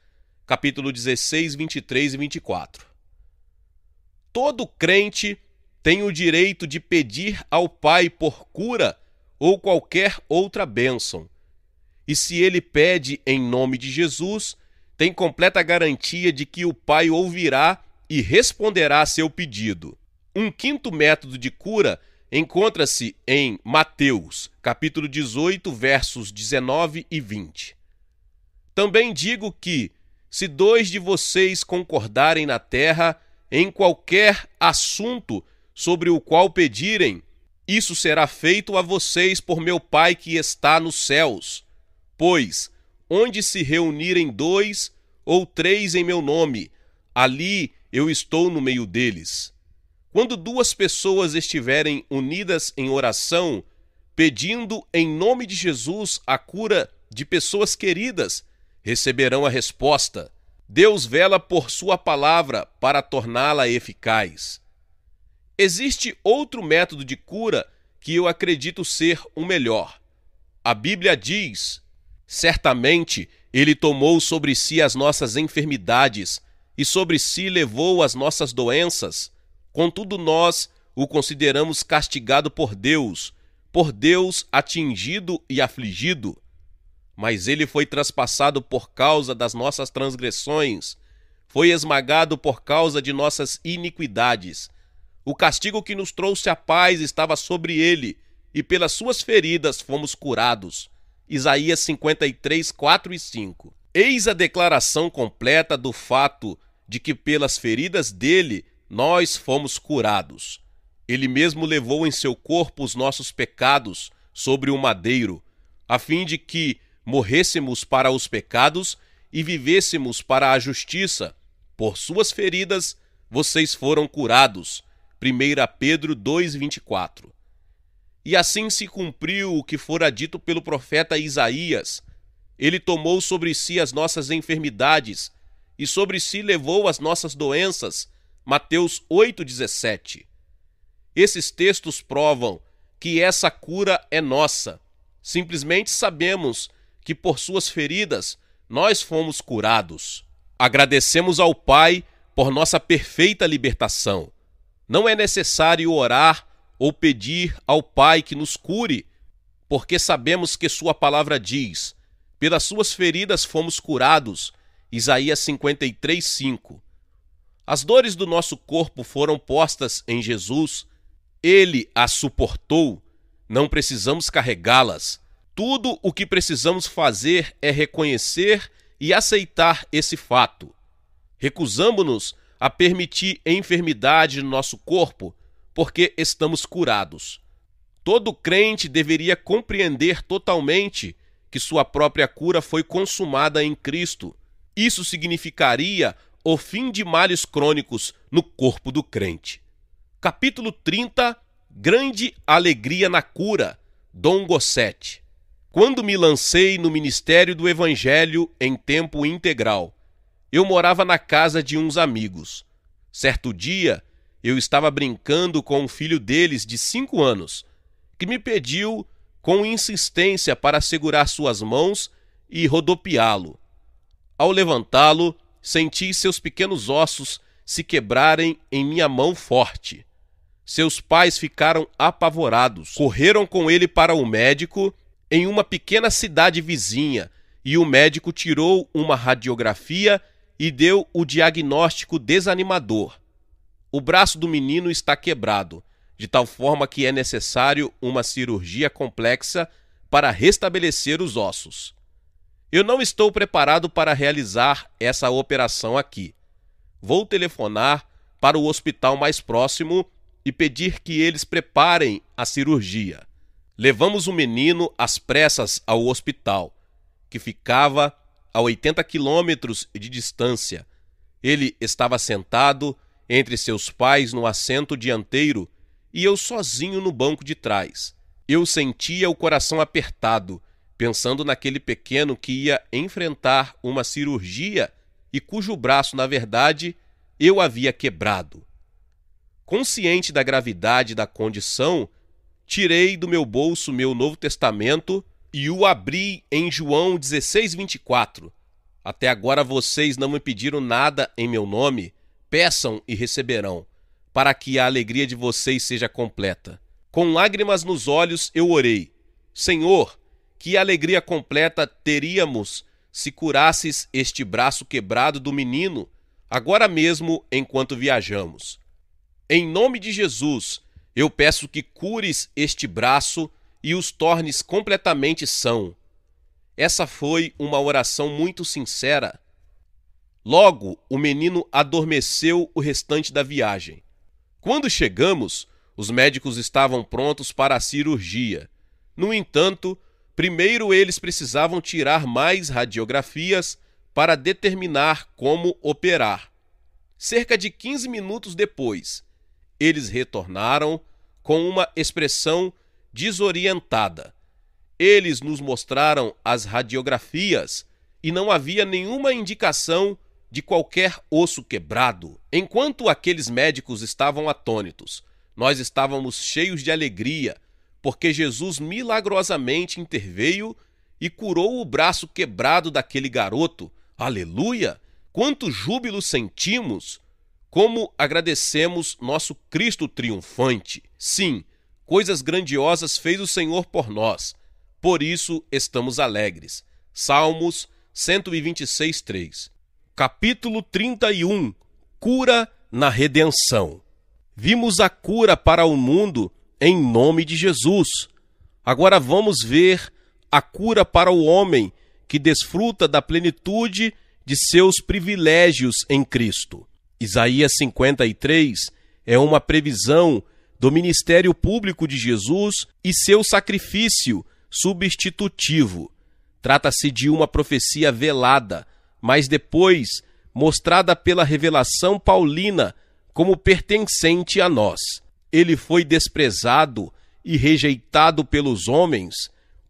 capítulo 16, 23 e 24. Todo crente tem o direito de pedir ao Pai por cura ou qualquer outra bênção. E se ele pede em nome de Jesus, tem completa garantia de que o Pai ouvirá e responderá a seu pedido. Um quinto método de cura encontra-se em Mateus, capítulo 18, versos 19 e 20. Também digo que, se 2 de vocês concordarem na terra em qualquer assunto sobre o qual pedirem, isso será feito a vocês por meu Pai que está nos céus. Pois, onde se reunirem 2 ou 3 em meu nome, ali eu estou no meio deles. Quando 2 pessoas estiverem unidas em oração, pedindo em nome de Jesus a cura de pessoas queridas, receberão a resposta. Deus vela por sua palavra para torná-la eficaz. Existe outro método de cura que eu acredito ser o melhor. A Bíblia diz: certamente ele tomou sobre si as nossas enfermidades e sobre si levou as nossas doenças. Contudo, nós o consideramos castigado por Deus atingido e afligido. Mas ele foi traspassado por causa das nossas transgressões, foi esmagado por causa de nossas iniquidades. O castigo que nos trouxe a paz estava sobre ele, e pelas suas feridas fomos curados. Isaías 53, 4 e 5. Eis a declaração completa do fato de que pelas feridas dele nós fomos curados. Ele mesmo levou em seu corpo os nossos pecados sobre o madeiro, a fim de que morrêssemos para os pecados e vivêssemos para a justiça. Por suas feridas vocês foram curados. 1 Pedro 2,24. E assim se cumpriu o que fora dito pelo profeta Isaías. Ele tomou sobre si as nossas enfermidades e sobre si levou as nossas doenças. Mateus 8,17. Esses textos provam que essa cura é nossa. Simplesmente sabemos que por suas feridas nós fomos curados. Agradecemos ao Pai por nossa perfeita libertação. Não é necessário orar ou pedir ao Pai que nos cure, porque sabemos que sua palavra diz: pelas suas feridas fomos curados. Isaías 53, 5. As dores do nosso corpo foram postas em Jesus. Ele as suportou. Não precisamos carregá-las. Tudo o que precisamos fazer é reconhecer e aceitar esse fato. Recusamo-nos a permitir enfermidade no nosso corpo, porque estamos curados. Todo crente deveria compreender totalmente que sua própria cura foi consumada em Cristo. Isso significaria o fim de males crônicos no corpo do crente. Capítulo 30, Grande Alegria na Cura, Dom Gossete. Quando me lancei no ministério do Evangelho em tempo integral, eu morava na casa de uns amigos. Certo dia, eu estava brincando com um filho deles de 5 anos, que me pediu com insistência para segurar suas mãos e rodopiá-lo. Ao levantá-lo, senti seus pequenos ossos se quebrarem em minha mão forte. Seus pais ficaram apavorados. Correram com ele para o médico em uma pequena cidade vizinha e o médico tirou uma radiografia e deu o diagnóstico desanimador. O braço do menino está quebrado, de tal forma que é necessário uma cirurgia complexa para restabelecer os ossos. Eu não estou preparado para realizar essa operação aqui. Vou telefonar para o hospital mais próximo e pedir que eles preparem a cirurgia. Levamos o menino às pressas ao hospital, que ficava a 80 quilômetros de distância. Ele estava sentado entre seus pais no assento dianteiro e eu sozinho no banco de trás. Eu sentia o coração apertado, pensando naquele pequeno que ia enfrentar uma cirurgia e cujo braço, na verdade, eu havia quebrado. Consciente da gravidade da condição, tirei do meu bolso meu Novo Testamento e o abri em João 16:24. Até agora vocês não me pediram nada em meu nome. Peçam e receberão, para que a alegria de vocês seja completa. Com lágrimas nos olhos eu orei: Senhor, que alegria completa teríamos se curasses este braço quebrado do menino, agora mesmo enquanto viajamos. Em nome de Jesus, eu peço que cures este braço e os tornes completamente são. Essa foi uma oração muito sincera. Logo, o menino adormeceu o restante da viagem. Quando chegamos, os médicos estavam prontos para a cirurgia. No entanto, primeiro eles precisavam tirar mais radiografias para determinar como operar. Cerca de 15 minutos depois, eles retornaram com uma expressão desorientada. Eles nos mostraram as radiografias e não havia nenhuma indicação de qualquer osso quebrado. Enquanto aqueles médicos estavam atônitos, nós estávamos cheios de alegria, porque Jesus milagrosamente interveio e curou o braço quebrado daquele garoto. Aleluia! Quanto júbilo sentimos! Como agradecemos nosso Cristo triunfante! Sim, coisas grandiosas fez o Senhor por nós. Por isso estamos alegres. Salmos 126:3. Capítulo 31. Cura na redenção. Vimos a cura para o mundo em nome de Jesus. Agora vamos ver a cura para o homem que desfruta da plenitude de seus privilégios em Cristo. Isaías 53 é uma previsão do ministério público de Jesus e seu sacrifício substitutivo. Trata-se de uma profecia velada, mas depois mostrada pela revelação paulina como pertencente a nós. Ele foi desprezado e rejeitado pelos homens,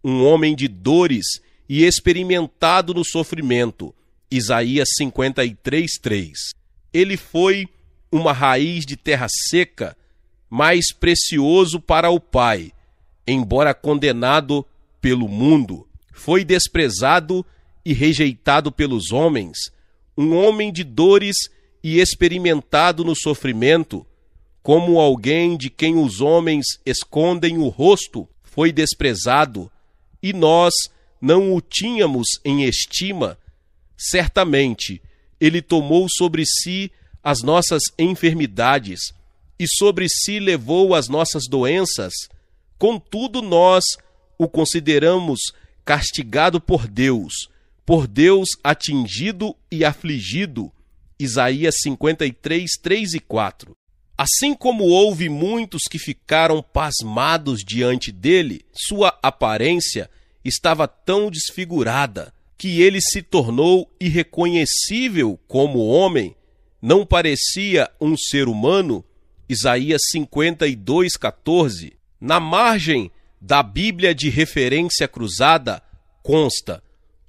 um homem de dores e experimentado no sofrimento. Isaías 53:3. Ele foi uma raiz de terra seca, mais precioso para o Pai, embora condenado pelo mundo. Foi desprezado e rejeitado pelos homens, um homem de dores e experimentado no sofrimento, como alguém de quem os homens escondem o rosto. Foi desprezado, e nós não o tínhamos em estima. Certamente, ele tomou sobre si as nossas enfermidades e sobre si levou as nossas doenças. Contudo, nós o consideramos castigado por Deus atingido e afligido. Isaías 53:3 e 4. Assim como houve muitos que ficaram pasmados diante dele, sua aparência estava tão desfigurada que ele se tornou irreconhecível como homem, não parecia um ser humano. Isaías 52:14. Na margem da Bíblia de referência cruzada consta: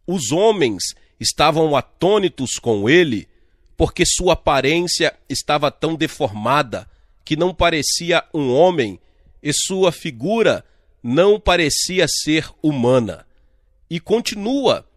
os homens estavam atônitos com ele, porque sua aparência estava tão deformada que não parecia um homem e sua figura não parecia ser humana. E continua: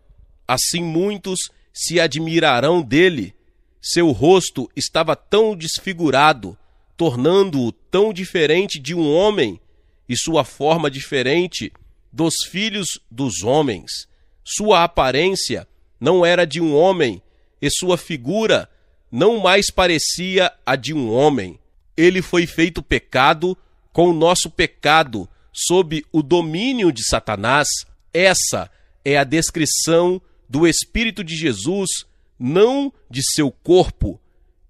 assim muitos se admirarão dele. Seu rosto estava tão desfigurado, tornando-o tão diferente de um homem, e sua forma diferente dos filhos dos homens. Sua aparência não era de um homem, e sua figura não mais parecia a de um homem. Ele foi feito pecado com o nosso pecado, sob o domínio de Satanás. Essa é a descrição do Espírito de Jesus, não de seu corpo.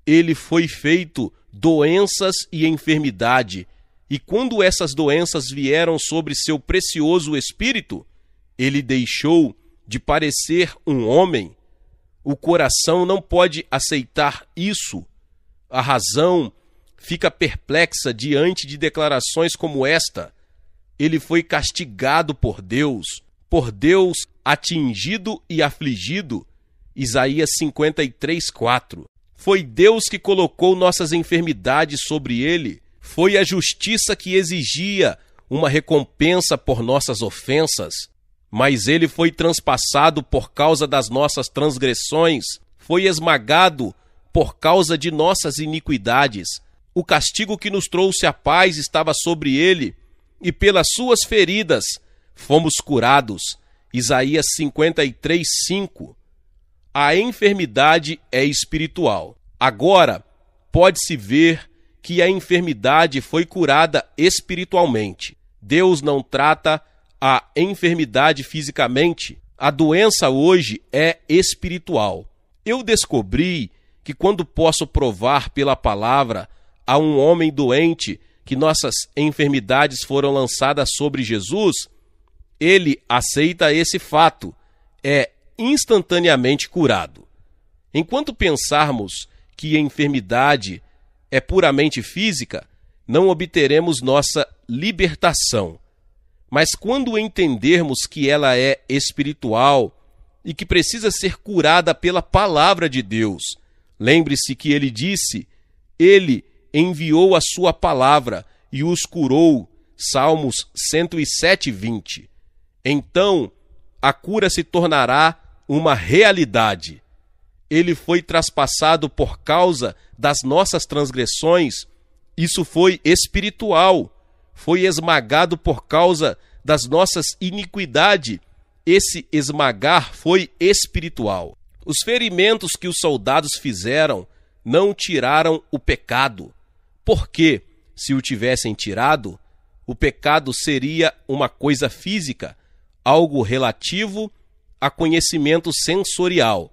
Ele foi feito doenças e enfermidade, e quando essas doenças vieram sobre seu precioso espírito, ele deixou de parecer um homem. O coração não pode aceitar isso. A razão fica perplexa diante de declarações como esta. Ele foi castigado por Deus atingido e afligido. Isaías 53:4. Foi Deus que colocou nossas enfermidades sobre ele. Foi a justiça que exigia uma recompensa por nossas ofensas. Mas ele foi transpassado por causa das nossas transgressões, foi esmagado por causa de nossas iniquidades. O castigo que nos trouxe a paz estava sobre ele, e pelas suas feridas fomos curados. Isaías 53:5. A enfermidade é espiritual. Agora, pode-se ver que a enfermidade foi curada espiritualmente. Deus não trata a enfermidade fisicamente. A doença hoje é espiritual. Eu descobri que quando posso provar pela palavra a um homem doente que nossas enfermidades foram lançadas sobre Jesus, ele aceita esse fato, é instantaneamente curado. Enquanto pensarmos que a enfermidade é puramente física, não obteremos nossa libertação. Mas quando entendermos que ela é espiritual e que precisa ser curada pela palavra de Deus, lembre-se que ele disse, ele enviou a sua palavra e os curou, Salmos 107:20. Então, a cura se tornará uma realidade. Ele foi traspassado por causa das nossas transgressões. Isso foi espiritual. Foi esmagado por causa das nossas iniquidades. Esse esmagar foi espiritual. Os ferimentos que os soldados fizeram não tiraram o pecado. Porque, se o tivessem tirado, o pecado seria uma coisa física, algo relativo a conhecimento sensorial.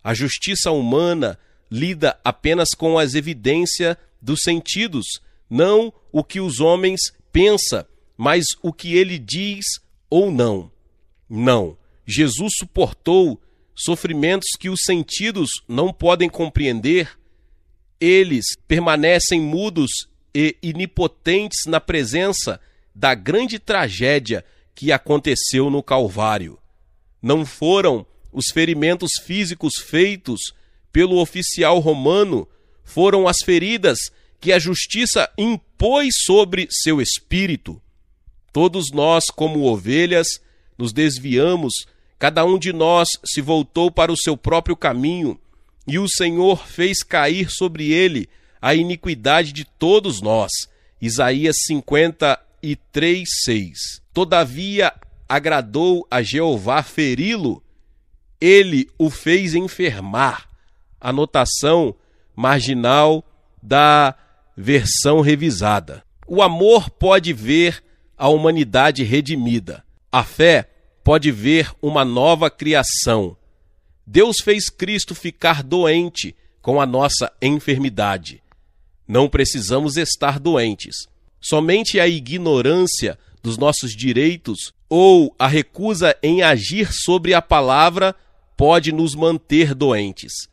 A justiça humana lida apenas com as evidências dos sentidos, não o que os homens pensam, mas o que ele diz ou não. Não, Jesus suportou sofrimentos que os sentidos não podem compreender. Eles permanecem mudos e inipotentes na presença da grande tragédia que aconteceu no Calvário. Não foram os ferimentos físicos feitos pelo oficial romano, foram as feridas que a justiça impôs sobre seu espírito. Todos nós, como ovelhas, nos desviamos, cada um de nós se voltou para o seu próprio caminho, e o Senhor fez cair sobre ele a iniquidade de todos nós. Isaías 53:6. Todavia agradou a Jeová feri-lo, ele o fez enfermar. Anotação marginal da versão revisada. O amor pode ver a humanidade redimida. A fé pode ver uma nova criação. Deus fez Cristo ficar doente com a nossa enfermidade. Não precisamos estar doentes. Somente a ignorância dos nossos direitos ou a recusa em agir sobre a palavra pode nos manter doentes.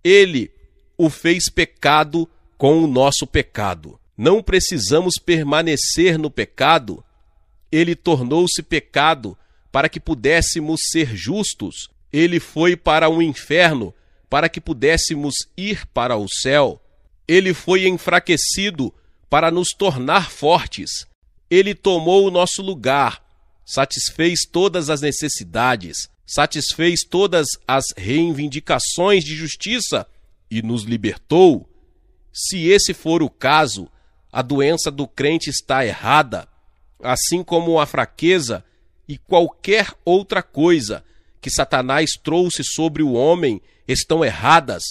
Ele o fez pecado com o nosso pecado. Não precisamos permanecer no pecado. Ele tornou-se pecado para que pudéssemos ser justos. Ele foi para o inferno para que pudéssemos ir para o céu. Ele foi enfraquecido para nos tornar fortes. Ele tomou o nosso lugar, satisfez todas as necessidades, satisfez todas as reivindicações de justiça e nos libertou. Se esse for o caso, a doença do crente está errada, assim como a fraqueza e qualquer outra coisa que Satanás trouxe sobre o homem estão erradas,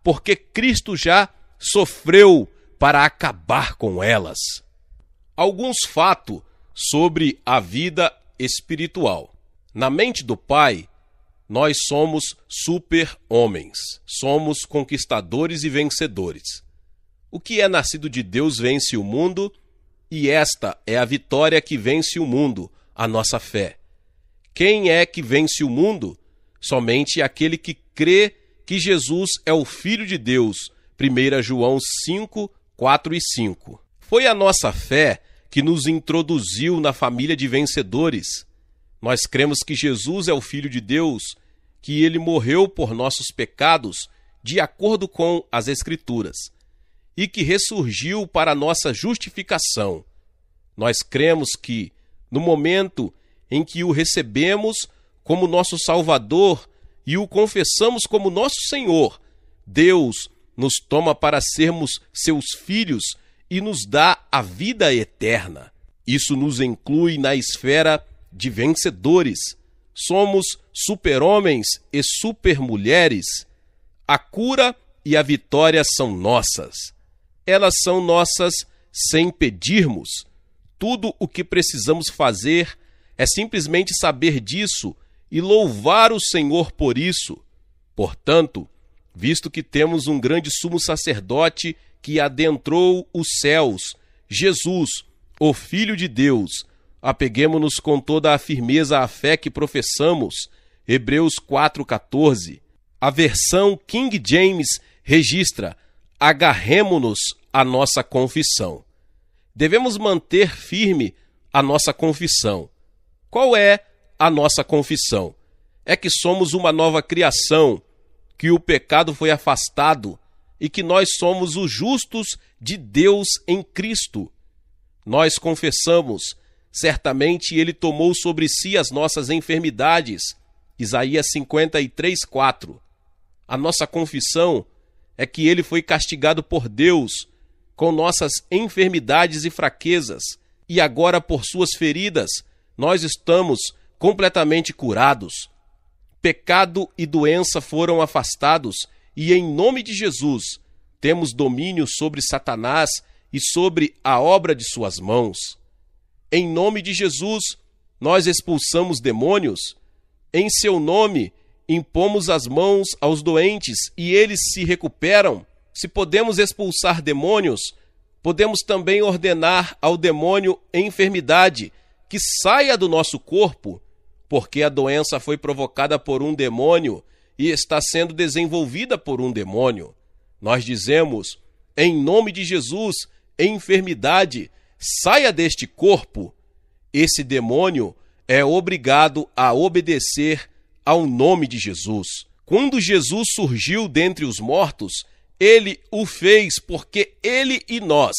porque Cristo já sofreu para acabar com elas. Alguns fatos sobre a vida espiritual. Na mente do Pai, nós somos super-homens, somos conquistadores e vencedores. O que é nascido de Deus vence o mundo, e esta é a vitória que vence o mundo, a nossa fé. Quem é que vence o mundo? Somente aquele que crê que Jesus é o Filho de Deus. 1 João 5, 4 e 5. Foi a nossa fé que nos introduziu na família de vencedores. Nós cremos que Jesus é o Filho de Deus, que ele morreu por nossos pecados, de acordo com as Escrituras, e que ressurgiu para nossa justificação. Nós cremos que, no momento em que o recebemos como nosso Salvador e o confessamos como nosso Senhor, Deus nos toma para sermos seus filhos e nos dá a vida eterna. Isso nos inclui na esfera de vencedores. Somos super-homens e super-mulheres. A cura e a vitória são nossas. Elas são nossas sem pedirmos. Tudo o que precisamos fazer é simplesmente saber disso e louvar o Senhor por isso. Portanto, visto que temos um grande sumo sacerdote que adentrou os céus, Jesus, o Filho de Deus, apeguemo-nos com toda a firmeza à fé que professamos. Hebreus 4,14. A versão King James registra: agarremo-nos à nossa confissão. Devemos manter firme a nossa confissão. Qual é a nossa confissão? É que somos uma nova criação, que o pecado foi afastado e que nós somos os justos de Deus em Cristo. Nós confessamos: certamente Ele tomou sobre si as nossas enfermidades. Isaías 53,4. A nossa confissão é que Ele foi castigado por Deus com nossas enfermidades e fraquezas, e agora por suas feridas nós estamos completamente curados. Pecado e doença foram afastados e, em nome de Jesus, temos domínio sobre Satanás e sobre a obra de suas mãos. Em nome de Jesus, nós expulsamos demônios. Em seu nome, impomos as mãos aos doentes e eles se recuperam. Se podemos expulsar demônios, podemos também ordenar ao demônio enfermidade que saia do nosso corpo, porque a doença foi provocada por um demônio e está sendo desenvolvida por um demônio. Nós dizemos: em nome de Jesus, enfermidade, saia deste corpo. Esse demônio é obrigado a obedecer ao nome de Jesus. Quando Jesus surgiu dentre os mortos, Ele o fez porque Ele e nós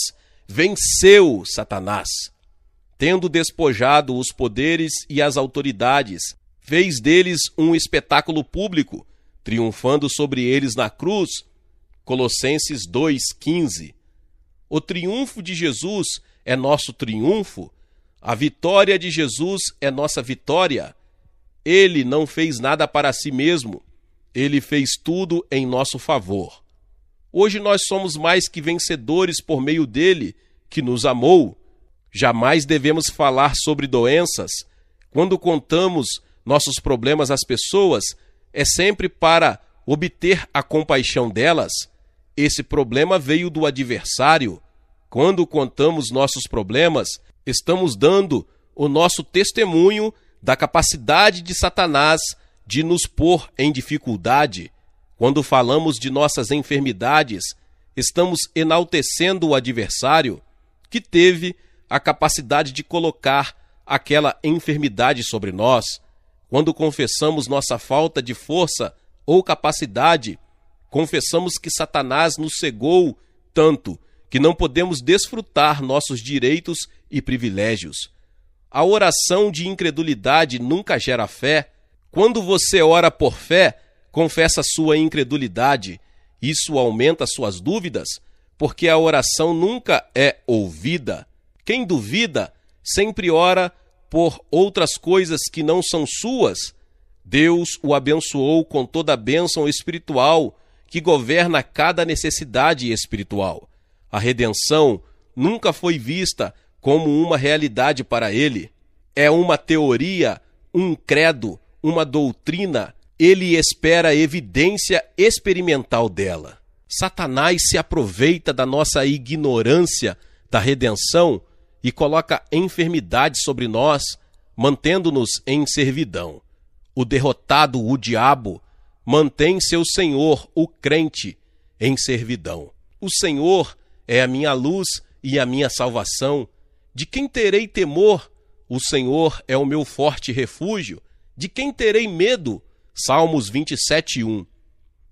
venceu Satanás. Tendo despojado os poderes e as autoridades, fez deles um espetáculo público, triunfando sobre eles na cruz. Colossenses 2,15. O triunfo de Jesus é nosso triunfo. A vitória de Jesus é nossa vitória. Ele não fez nada para si mesmo. Ele fez tudo em nosso favor. Hoje nós somos mais que vencedores por meio dele, que nos amou. Jamais devemos falar sobre doenças. Quando contamos nossos problemas às pessoas, é sempre para obter a compaixão delas. Esse problema veio do adversário. Quando contamos nossos problemas, estamos dando o nosso testemunho da capacidade de Satanás de nos pôr em dificuldade. Quando falamos de nossas enfermidades, estamos enaltecendo o adversário que teve a capacidade de colocar aquela enfermidade sobre nós. Quando confessamos nossa falta de força ou capacidade, confessamos que Satanás nos cegou tanto que não podemos desfrutar nossos direitos e privilégios. A oração de incredulidade nunca gera fé. Quando você ora por fé, confessa sua incredulidade. Isso aumenta suas dúvidas, porque a oração nunca é ouvida. Quem duvida sempre ora por outras coisas que não são suas. Deus o abençoou com toda a bênção espiritual que governa cada necessidade espiritual. A redenção nunca foi vista como uma realidade para ele. É uma teoria, um credo, uma doutrina. Ele espera evidência experimental dela. Satanás se aproveita da nossa ignorância da redenção e coloca enfermidade sobre nós, mantendo-nos em servidão. O derrotado, o diabo, mantém seu senhor, o crente, em servidão. O Senhor é a minha luz e a minha salvação. De quem terei temor? O Senhor é o meu forte refúgio. De quem terei medo? Salmos 27:1.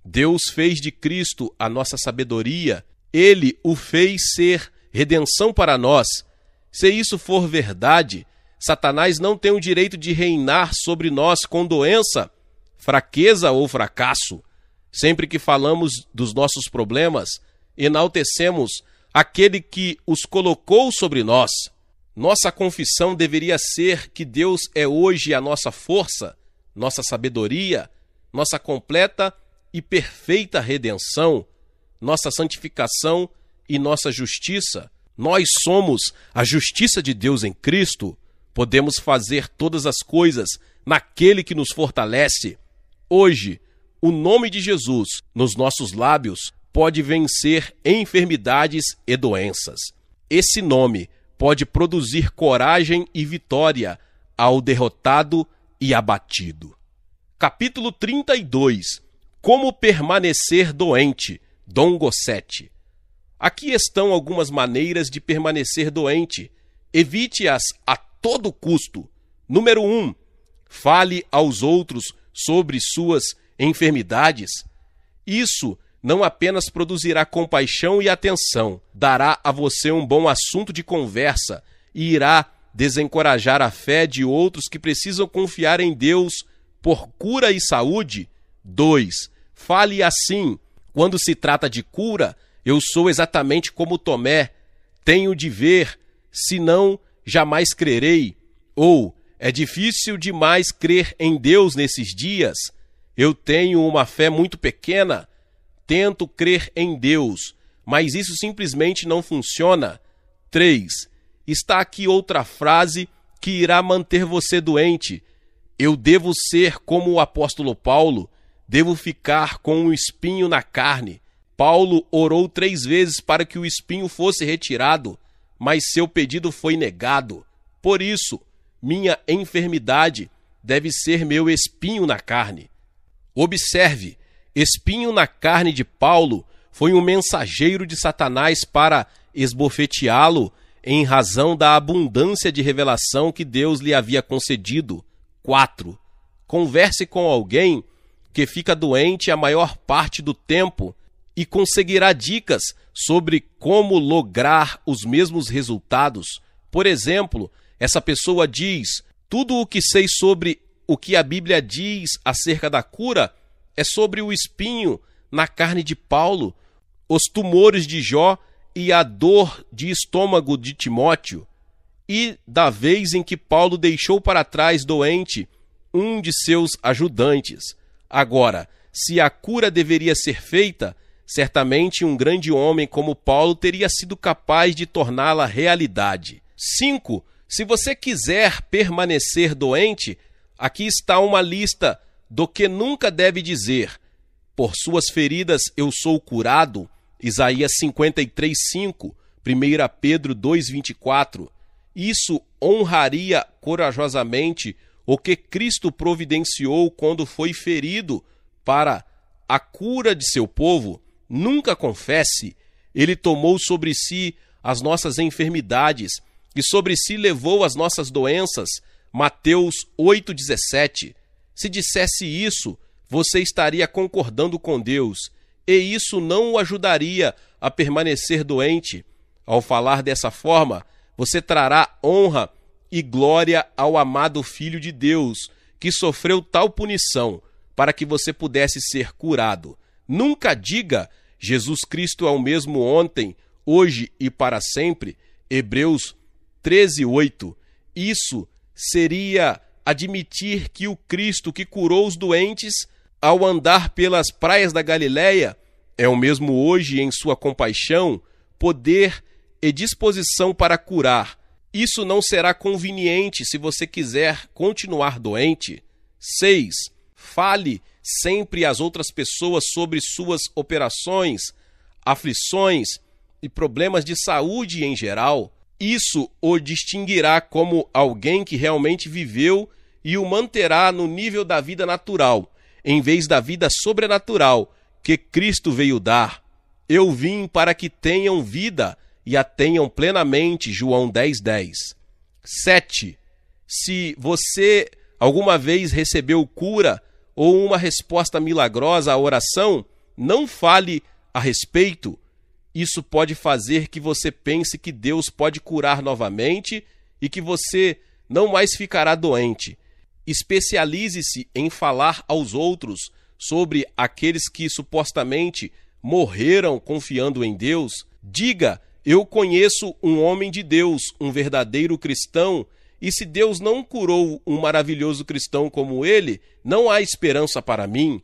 Deus fez de Cristo a nossa sabedoria. Ele o fez ser redenção para nós. Se isso for verdade, Satanás não tem o direito de reinar sobre nós com doença, fraqueza ou fracasso. Sempre que falamos dos nossos problemas, enaltecemos aquele que os colocou sobre nós. Nossa confissão deveria ser que Deus é hoje a nossa força, nossa sabedoria, nossa completa e perfeita redenção, nossa santificação e nossa justiça. Nós somos a justiça de Deus em Cristo. Podemos fazer todas as coisas naquele que nos fortalece. Hoje, o nome de Jesus nos nossos lábios pode vencer enfermidades e doenças. Esse nome pode produzir coragem e vitória ao derrotado e abatido. Capítulo 32. Como permanecer doente, Dom Gossete. Aqui estão algumas maneiras de permanecer doente. Evite-as a todo custo. Número 1. Fale aos outros sobre suas enfermidades. Isso não apenas produzirá compaixão e atenção, dará a você um bom assunto de conversa e irá desencorajar a fé de outros que precisam confiar em Deus por cura e saúde. 2. Fale assim: quando se trata de cura, eu sou exatamente como Tomé, tenho de ver, senão jamais crerei. Ou, é difícil demais crer em Deus nesses dias, eu tenho uma fé muito pequena, tento crer em Deus, mas isso simplesmente não funciona. 3. Está aqui outra frase que irá manter você doente. Eu devo ser como o apóstolo Paulo, devo ficar com um espinho na carne. Paulo orou 3 vezes para que o espinho fosse retirado, mas seu pedido foi negado. Por isso, minha enfermidade deve ser meu espinho na carne. Observe, espinho na carne de Paulo foi um mensageiro de Satanás para esbofeteá-lo em razão da abundância de revelação que Deus lhe havia concedido. 4. Converse com alguém que fica doente a maior parte do tempo e conseguirá dicas sobre como lograr os mesmos resultados. Por exemplo, essa pessoa diz: tudo o que sei sobre o que a Bíblia diz acerca da cura é sobre o espinho na carne de Paulo, os tumores de Jó e a dor de estômago de Timóteo, e da vez em que Paulo deixou para trás doente um de seus ajudantes. Agora, se a cura deveria ser feita, certamente um grande homem como Paulo teria sido capaz de torná-la realidade. 5. Se você quiser permanecer doente, aqui está uma lista do que nunca deve dizer. Por suas feridas eu sou curado. Isaías 53:5, 1 Pedro 2:24. Isso honraria corajosamente o que Cristo providenciou quando foi ferido para a cura de seu povo. Nunca confesse. Ele tomou sobre si as nossas enfermidades e sobre si levou as nossas doenças. Mateus 8:17. Se dissesse isso, você estaria concordando com Deus, e isso não o ajudaria a permanecer doente. Ao falar dessa forma, você trará honra e glória ao amado Filho de Deus, que sofreu tal punição para que você pudesse ser curado. Nunca diga: Jesus Cristo é o mesmo ontem, hoje e para sempre. Hebreus 13:8. Isso seria admitir que o Cristo que curou os doentes ao andar pelas praias da Galileia é o mesmo hoje em sua compaixão, poder e disposição para curar. Isso não será conveniente se você quiser continuar doente. 6. Fale sempre às outras pessoas sobre suas operações, aflições e problemas de saúde em geral. Isso o distinguirá como alguém que realmente viveu e o manterá no nível da vida natural, em vez da vida sobrenatural que Cristo veio dar. Eu vim para que tenham vida e a tenham plenamente. João 10:10. 7. Se você alguma vez recebeu cura ou uma resposta milagrosa à oração, não fale a respeito. Isso pode fazer que você pense que Deus pode curar novamente e que você não mais ficará doente. Especialize-se em falar aos outros sobre aqueles que supostamente morreram confiando em Deus. Diga: eu conheço um homem de Deus, um verdadeiro cristão, e se Deus não curou um maravilhoso cristão como ele, não há esperança para mim.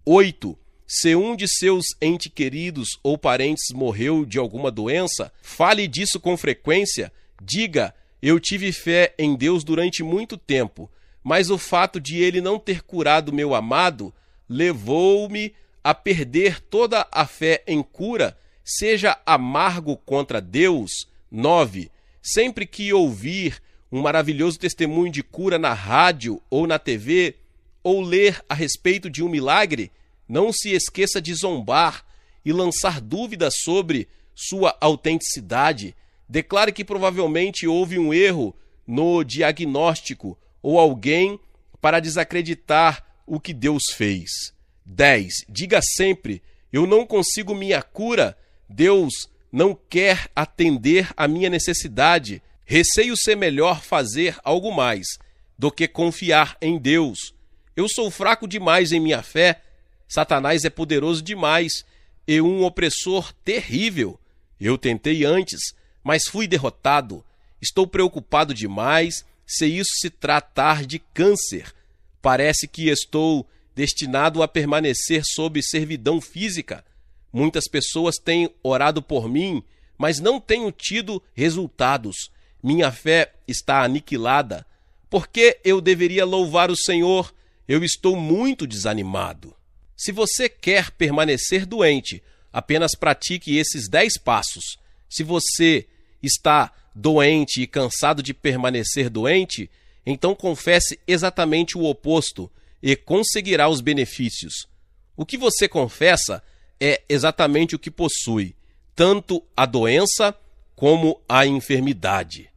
8. Se um de seus entes queridos ou parentes morreu de alguma doença, fale disso com frequência. Diga: eu tive fé em Deus durante muito tempo, mas o fato de ele não ter curado meu amado levou-me a perder toda a fé em cura. Seja amargo contra Deus. 9. Sempre que ouvir um maravilhoso testemunho de cura na rádio ou na TV, ou ler a respeito de um milagre, não se esqueça de zombar e lançar dúvidas sobre sua autenticidade. Declare que provavelmente houve um erro no diagnóstico ou alguém para desacreditar o que Deus fez. 10. Diga sempre: eu não consigo minha cura. Deus não quer atender a minha necessidade. Receio ser melhor fazer algo mais do que confiar em Deus. Eu sou fraco demais em minha fé. Satanás é poderoso demais e um opressor terrível. Eu tentei antes, mas fui derrotado. Estou preocupado demais se isso se tratar de câncer. Parece que estou destinado a permanecer sob servidão física. Muitas pessoas têm orado por mim, mas não tenho tido resultados. Minha fé está aniquilada. Por que eu deveria louvar o Senhor? Eu estou muito desanimado. Se você quer permanecer doente, apenas pratique esses 10 passos. Se você está doente e cansado de permanecer doente, então confesse exatamente o oposto e conseguirá os benefícios. O que você confessa é exatamente o que possui, tanto a doença como a enfermidade.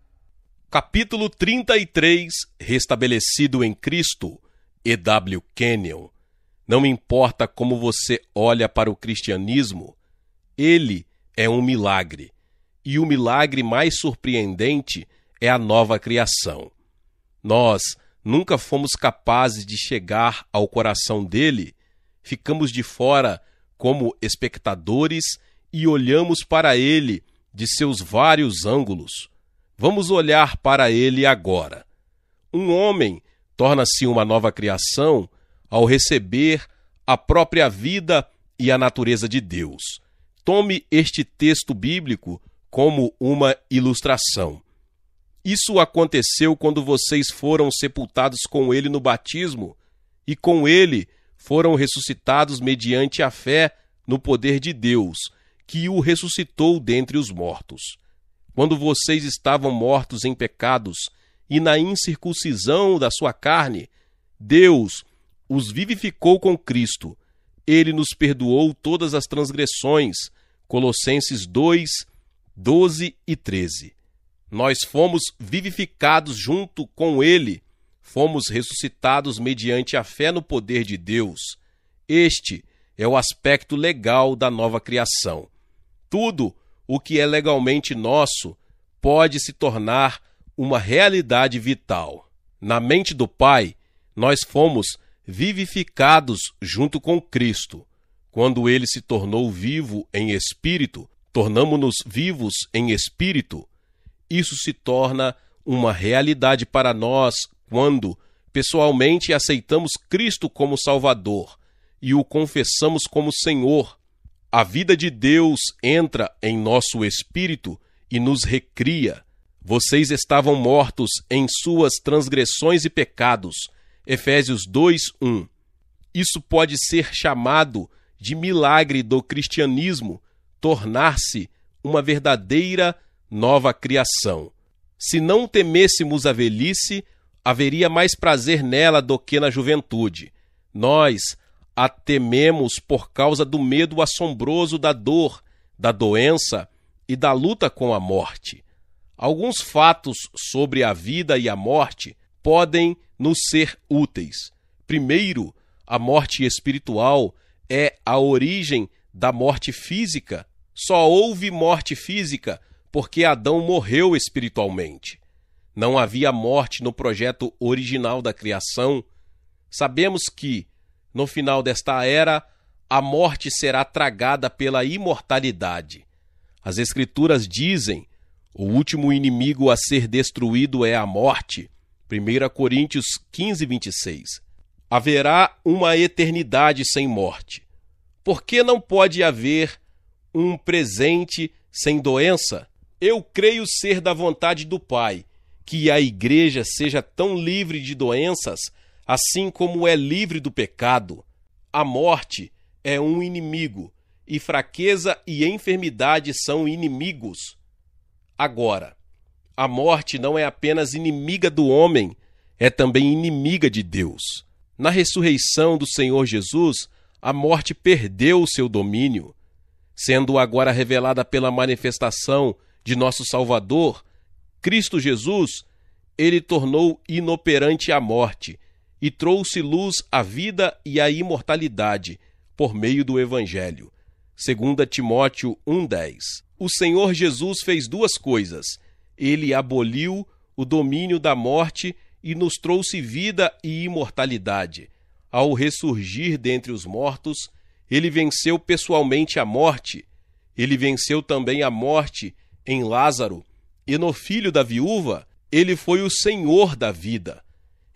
Capítulo 33, Restabelecido em Cristo, E.W. Kenyon. Não importa como você olha para o cristianismo, ele é um milagre. E o milagre mais surpreendente é a nova criação. Nós nunca fomos capazes de chegar ao coração dele, ficamos de fora como espectadores e olhamos para ele de seus vários ângulos. Vamos olhar para ele agora. Um homem torna-se uma nova criação ao receber a própria vida e a natureza de Deus. Tome este texto bíblico como uma ilustração. Isso aconteceu quando vocês foram sepultados com ele no batismo e com ele foram ressuscitados mediante a fé no poder de Deus, que o ressuscitou dentre os mortos. Quando vocês estavam mortos em pecados e na incircuncisão da sua carne, Deus os vivificou com Cristo. Ele nos perdoou todas as transgressões. Colossenses 2, 12 e 13. Nós fomos vivificados junto com ele. Fomos ressuscitados mediante a fé no poder de Deus. Este é o aspecto legal da nova criação. Tudo o que é legalmente nosso pode se tornar uma realidade vital. Na mente do Pai, nós fomos vivificados junto com Cristo. Quando ele se tornou vivo em espírito, tornamo-nos vivos em espírito. Isso se torna uma realidade para nós quando, pessoalmente, aceitamos Cristo como Salvador e o confessamos como Senhor. A vida de Deus entra em nosso espírito e nos recria. Vocês estavam mortos em suas transgressões e pecados. Efésios 2:1. Isso pode ser chamado de milagre do cristianismo, tornar-se uma verdadeira nova criação. Se não temêssemos a velhice, haveria mais prazer nela do que na juventude. Nós a tememos por causa do medo assombroso da dor, da doença e da luta com a morte. Alguns fatos sobre a vida e a morte podem nos ser úteis. Primeiro, a morte espiritual é a origem da morte física. Só houve morte física porque Adão morreu espiritualmente. Não havia morte no projeto original da criação. Sabemos que, no final desta era, a morte será tragada pela imortalidade. As Escrituras dizem: o último inimigo a ser destruído é a morte. 1 Coríntios 15, 26. Haverá uma eternidade sem morte. Por que não pode haver um presente sem doença? Eu creio ser da vontade do Pai que a igreja seja tão livre de doenças, assim como é livre do pecado. A morte é um inimigo, e fraqueza e enfermidade são inimigos. Agora, a morte não é apenas inimiga do homem, é também inimiga de Deus. Na ressurreição do Senhor Jesus, a morte perdeu o seu domínio. Sendo agora revelada pela manifestação de nosso Salvador, Cristo Jesus, ele tornou inoperante a morte e trouxe luz à vida e à imortalidade por meio do Evangelho. 2 Timóteo 1,10. O Senhor Jesus fez duas coisas. Ele aboliu o domínio da morte e nos trouxe vida e imortalidade. Ao ressurgir dentre os mortos, ele venceu pessoalmente a morte. Ele venceu também a morte em Lázaro, e no filho da viúva, ele foi o Senhor da vida.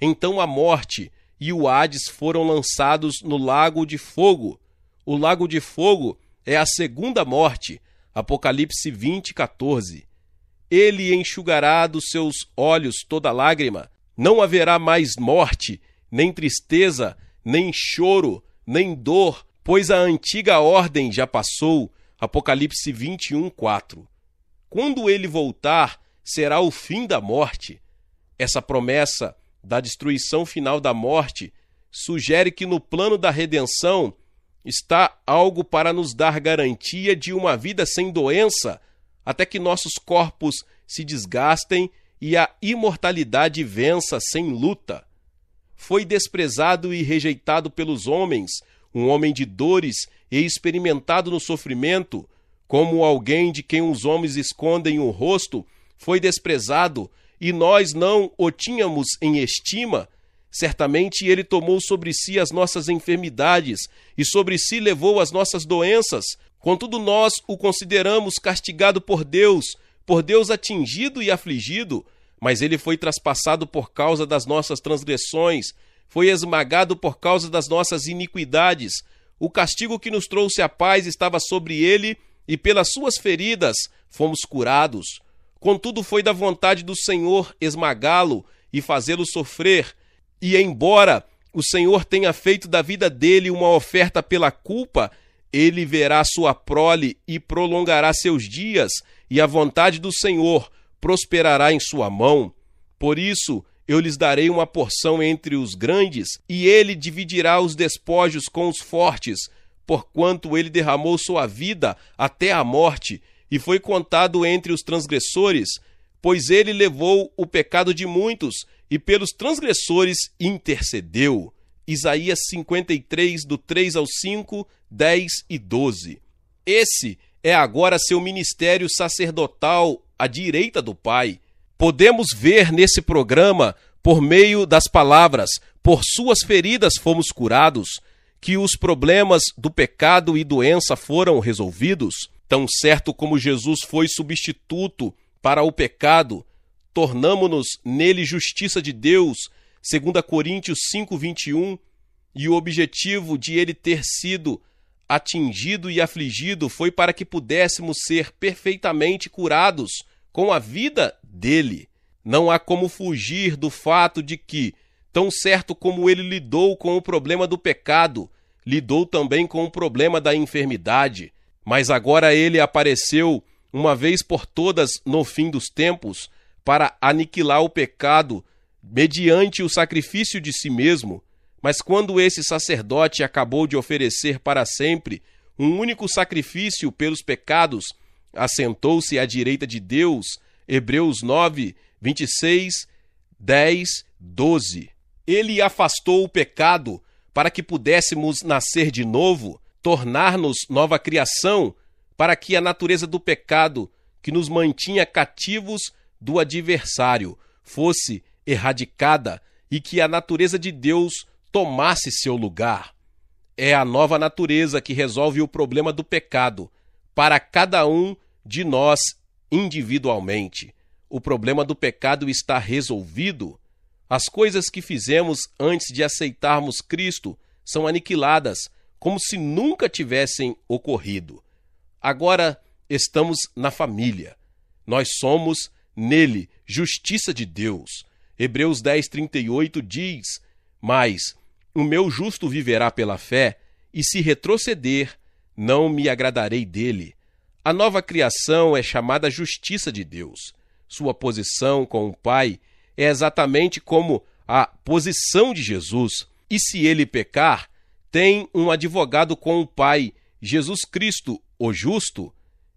Então a morte e o Hades foram lançados no lago de fogo. O lago de fogo é a segunda morte. Apocalipse 20, 14. Ele enxugará dos seus olhos toda lágrima. Não haverá mais morte, nem tristeza, nem choro, nem dor, pois a antiga ordem já passou. Apocalipse 21, 4. Quando ele voltar, será o fim da morte. Essa promessa da destruição final da morte sugere que no plano da redenção está algo para nos dar garantia de uma vida sem doença, até que nossos corpos se desgastem e a imortalidade vença sem luta. Foi desprezado e rejeitado pelos homens, um homem de dores e experimentado no sofrimento, como alguém de quem os homens escondem o rosto, foi desprezado, e nós não o tínhamos em estima. Certamente ele tomou sobre si as nossas enfermidades, e sobre si levou as nossas doenças. Contudo, nós o consideramos castigado por Deus atingido e afligido, mas ele foi traspassado por causa das nossas transgressões, foi esmagado por causa das nossas iniquidades. O castigo que nos trouxe a paz estava sobre ele, e pelas suas feridas fomos curados. Contudo, foi da vontade do Senhor esmagá-lo e fazê-lo sofrer. E embora o Senhor tenha feito da vida dele uma oferta pela culpa, ele verá sua prole e prolongará seus dias, e a vontade do Senhor prosperará em sua mão. Por isso, eu lhes darei uma porção entre os grandes, e ele dividirá os despojos com os fortes, porquanto ele derramou sua vida até a morte, e foi contado entre os transgressores, pois ele levou o pecado de muitos, e pelos transgressores intercedeu. Isaías 53, do 3 ao 5, 10 e 12. Esse é agora seu ministério sacerdotal à direita do Pai. Podemos ver nesse programa, por meio das palavras, por suas feridas fomos curados, que os problemas do pecado e doença foram resolvidos. Tão certo como Jesus foi substituto para o pecado, tornamo-nos nele justiça de Deus, 2 Coríntios 5, 21, e o objetivo de ele ter sido atingido e afligido foi para que pudéssemos ser perfeitamente curados com a vida dele. Não há como fugir do fato de que, tão certo como ele lidou com o problema do pecado, lidou também com o problema da enfermidade. Mas agora ele apareceu, uma vez por todas no fim dos tempos, para aniquilar o pecado mediante o sacrifício de si mesmo. Mas quando esse sacerdote acabou de oferecer para sempre um único sacrifício pelos pecados, assentou-se à direita de Deus. Hebreus 9, 26, 10, 12. Ele afastou o pecado para que pudéssemos nascer de novo, tornar-nos nova criação, para que a natureza do pecado, que nos mantinha cativos do adversário, fosse erradicada e que a natureza de Deus tomasse seu lugar. É a nova natureza que resolve o problema do pecado para cada um de nós individualmente. O problema do pecado está resolvido. As coisas que fizemos antes de aceitarmos Cristo são aniquiladas, como se nunca tivessem ocorrido. Agora estamos na família. Nós somos, nele, justiça de Deus. Hebreus 10:38 diz: Mas o meu justo viverá pela fé, e se retroceder, não me agradarei dele. A nova criação é chamada justiça de Deus. Sua posição com o Pai é exatamente como a posição de Jesus. E se ele pecar, tem um advogado com o Pai, Jesus Cristo, o justo.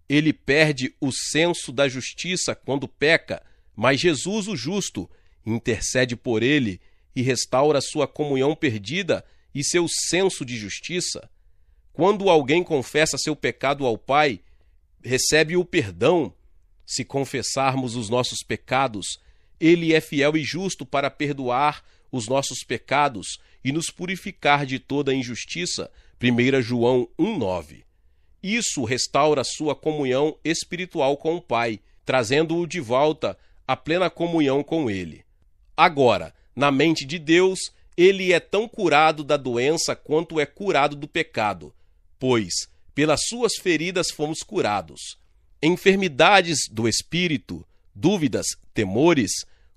Ele perde o senso da justiça quando peca, mas Jesus, o justo, intercede por ele e restaura sua comunhão perdida e seu senso de justiça. Quando alguém confessa seu pecado ao Pai, recebe o perdão. Se confessarmos os nossos pecados, ele é fiel e justo para perdoar os nossos pecados e nos purificar de toda injustiça. 1 João 1,9. Isso restaura sua comunhão espiritual com o Pai, trazendo-o de volta à plena comunhão com ele. Agora, na mente de Deus, ele é tão curado da doença quanto é curado do pecado, pois pelas suas feridas fomos curados. Enfermidades do espírito, dúvidas, temores,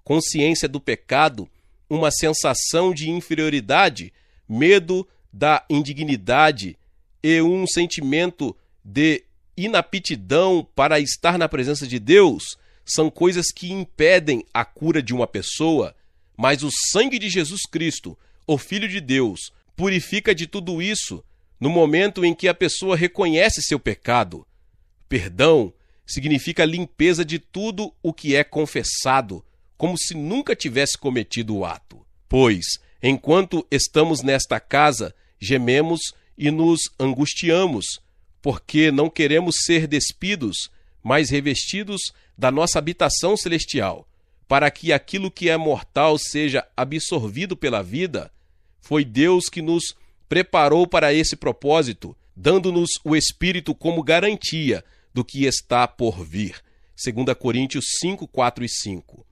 consciência do pecado, uma sensação de inferioridade, medo da indignidade e um sentimento de inaptidão para estar na presença de Deus são coisas que impedem a cura de uma pessoa, mas o sangue de Jesus Cristo, o Filho de Deus, purifica de tudo isso no momento em que a pessoa reconhece seu pecado. Perdão significa limpeza de tudo o que é confessado, como se nunca tivesse cometido o ato. Pois, enquanto estamos nesta casa, gememos e nos angustiamos, porque não queremos ser despidos, mas revestidos da nossa habitação celestial, para que aquilo que é mortal seja absorvido pela vida. Foi Deus que nos preparou para esse propósito, dando-nos o Espírito como garantia do que está por vir. 2 Coríntios 5, 4 e 5.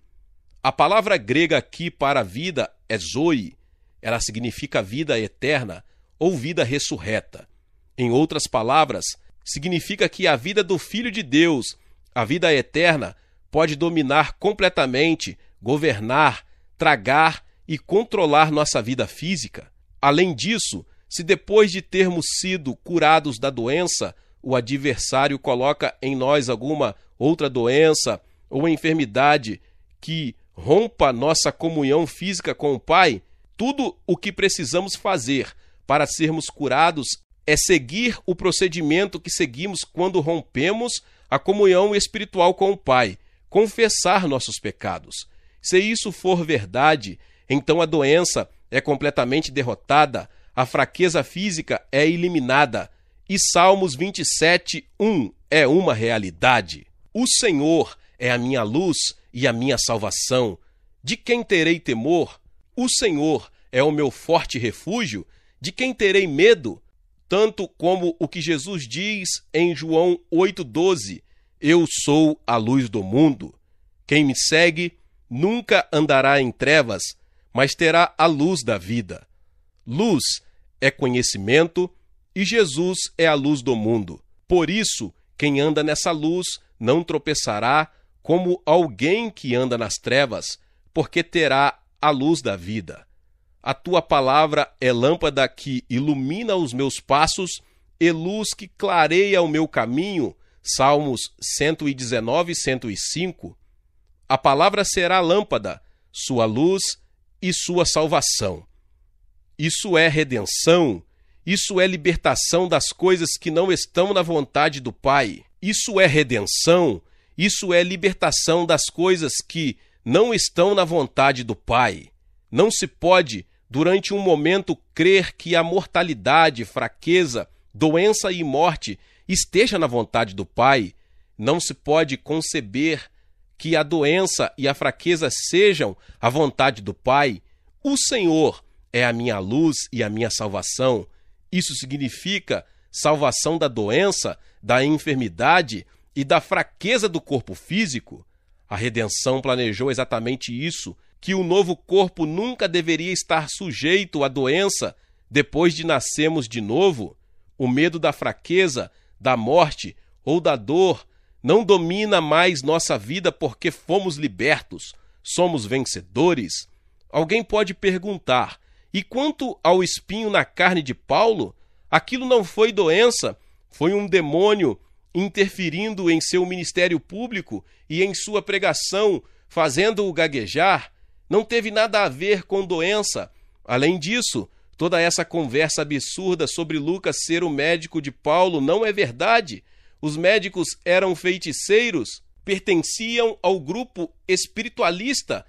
A palavra grega aqui para vida é zoe. Ela significa vida eterna ou vida ressurreta. Em outras palavras, significa que a vida do Filho de Deus, a vida eterna, pode dominar completamente, governar, tragar e controlar nossa vida física. Além disso, se depois de termos sido curados da doença, o adversário coloca em nós alguma outra doença ou enfermidade que rompa nossa comunhão física com o Pai, tudo o que precisamos fazer para sermos curados é seguir o procedimento que seguimos quando rompemos a comunhão espiritual com o Pai, confessar nossos pecados. Se isso for verdade, então a doença é completamente derrotada, a fraqueza física é eliminada, e Salmos 27:1 é uma realidade. O Senhor é a minha luz e a minha salvação. De quem terei temor? O Senhor é o meu forte refúgio. De quem terei medo? Tanto como o que Jesus diz em João 8,12, eu sou a luz do mundo. Quem me segue nunca andará em trevas, mas terá a luz da vida. Luz é conhecimento e Jesus é a luz do mundo. Por isso, quem anda nessa luz não tropeçará como alguém que anda nas trevas, porque terá a luz da vida. A tua palavra é lâmpada que ilumina os meus passos e luz que clareia o meu caminho. Salmos 119, 105. A palavra será lâmpada, sua luz e sua salvação. Isso é redenção, isso é libertação das coisas que não estão na vontade do Pai. Isso é redenção, isso é libertação das coisas que não estão na vontade do Pai. Não se pode, durante um momento, crer que a mortalidade, fraqueza, doença e morte esteja na vontade do Pai. Não se pode conceber que a doença e a fraqueza sejam a vontade do Pai, o Senhor é a minha luz e a minha salvação. Isso significa salvação da doença, da enfermidade e da fraqueza do corpo físico. A redenção planejou exatamente isso, que o novo corpo nunca deveria estar sujeito à doença depois de nascermos de novo. O medo da fraqueza, da morte ou da dor não domina mais nossa vida porque fomos libertos, somos vencedores. Alguém pode perguntar, e quanto ao espinho na carne de Paulo? Aquilo não foi doença, foi um demônio interferindo em seu ministério público e em sua pregação, fazendo-o gaguejar. Não teve nada a ver com doença. Além disso, toda essa conversa absurda sobre Lucas ser o médico de Paulo não é verdade. Os médicos eram feiticeiros, pertenciam ao grupo espiritualista.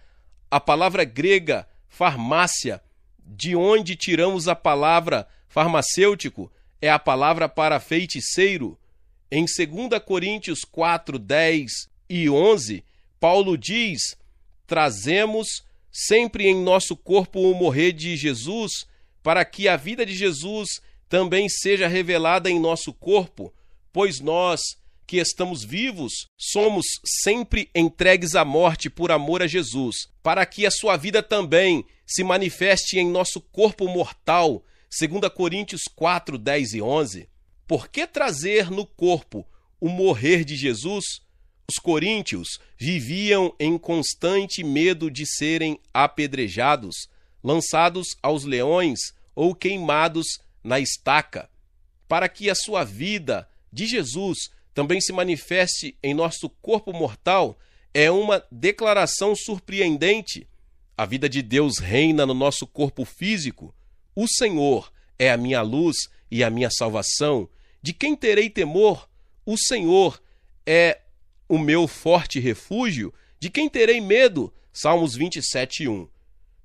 A palavra grega, farmácia, de onde tiramos a palavra farmacêutico, é a palavra para feiticeiro. Em 2 Coríntios 4, 10 e 11, Paulo diz: trazemos sempre em nosso corpo o morrer de Jesus, para que a vida de Jesus também seja revelada em nosso corpo, pois nós, que estamos vivos, somos sempre entregues à morte por amor a Jesus, para que a sua vida também se manifeste em nosso corpo mortal. 2 Coríntios 4, 10 e 11. Por que trazer no corpo o morrer de Jesus? Os coríntios viviam em constante medo de serem apedrejados, lançados aos leões ou queimados na estaca. Para que a sua vida de Jesus também se manifeste em nosso corpo mortal, é uma declaração surpreendente. A vida de Deus reina no nosso corpo físico. O Senhor é a minha luz e a minha salvação. De quem terei temor? O Senhor é o meu forte refúgio. De quem terei medo? Salmos 27, 1.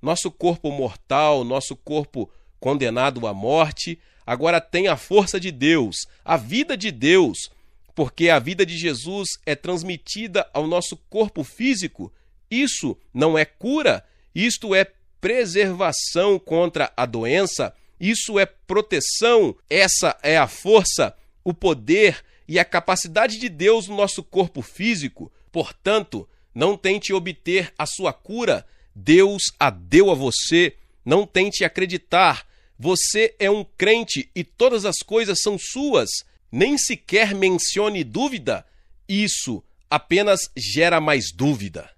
Nosso corpo mortal, nosso corpo condenado à morte, agora tem a força de Deus, a vida de Deus, porque a vida de Jesus é transmitida ao nosso corpo físico. Isso não é cura, isto é preservação contra a doença, isso é proteção, essa é a força, o poder e a capacidade de Deus no nosso corpo físico. Portanto, não tente obter a sua cura, Deus a deu a você. Não tente acreditar, você é um crente e todas as coisas são suas. Nem sequer mencione dúvida, isso apenas gera mais dúvida.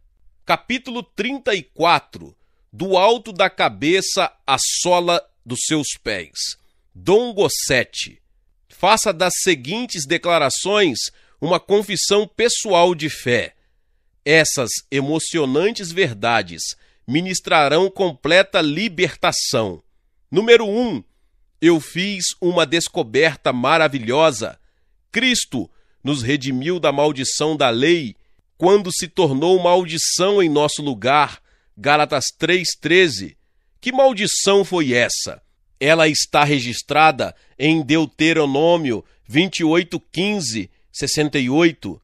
Capítulo 34. Do alto da cabeça à sola dos seus pés. Dom Gossete. Faça das seguintes declarações uma confissão pessoal de fé. Essas emocionantes verdades ministrarão completa libertação. Número 1. Eu fiz uma descoberta maravilhosa. Cristo nos redimiu da maldição da lei quando se tornou maldição em nosso lugar. Gálatas 3,13. Que maldição foi essa? Ela está registrada em Deuteronômio 28:15, 68.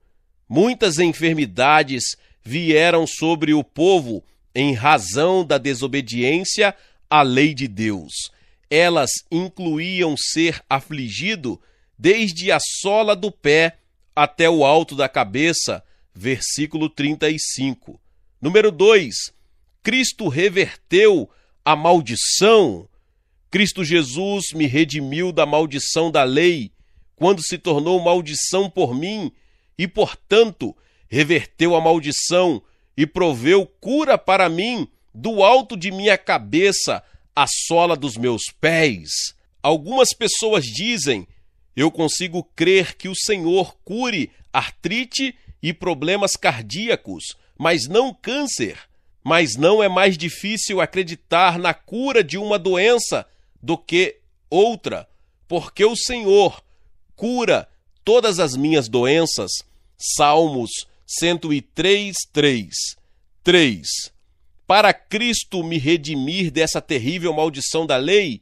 Muitas enfermidades vieram sobre o povo em razão da desobediência à lei de Deus. Elas incluíam ser afligido desde a sola do pé até o alto da cabeça, versículo 35. Número 2. Cristo reverteu a maldição. Cristo Jesus me redimiu da maldição da lei, quando se tornou maldição por mim, e, portanto, reverteu a maldição e proveu cura para mim do alto de minha cabeça à sola dos meus pés. Algumas pessoas dizem: eu consigo crer que o Senhor cure artrite e problemas cardíacos, mas não câncer. Mas não é mais difícil acreditar na cura de uma doença do que outra, porque o Senhor cura todas as minhas doenças. Salmos 103, 3. Para Cristo me redimir dessa terrível maldição da lei,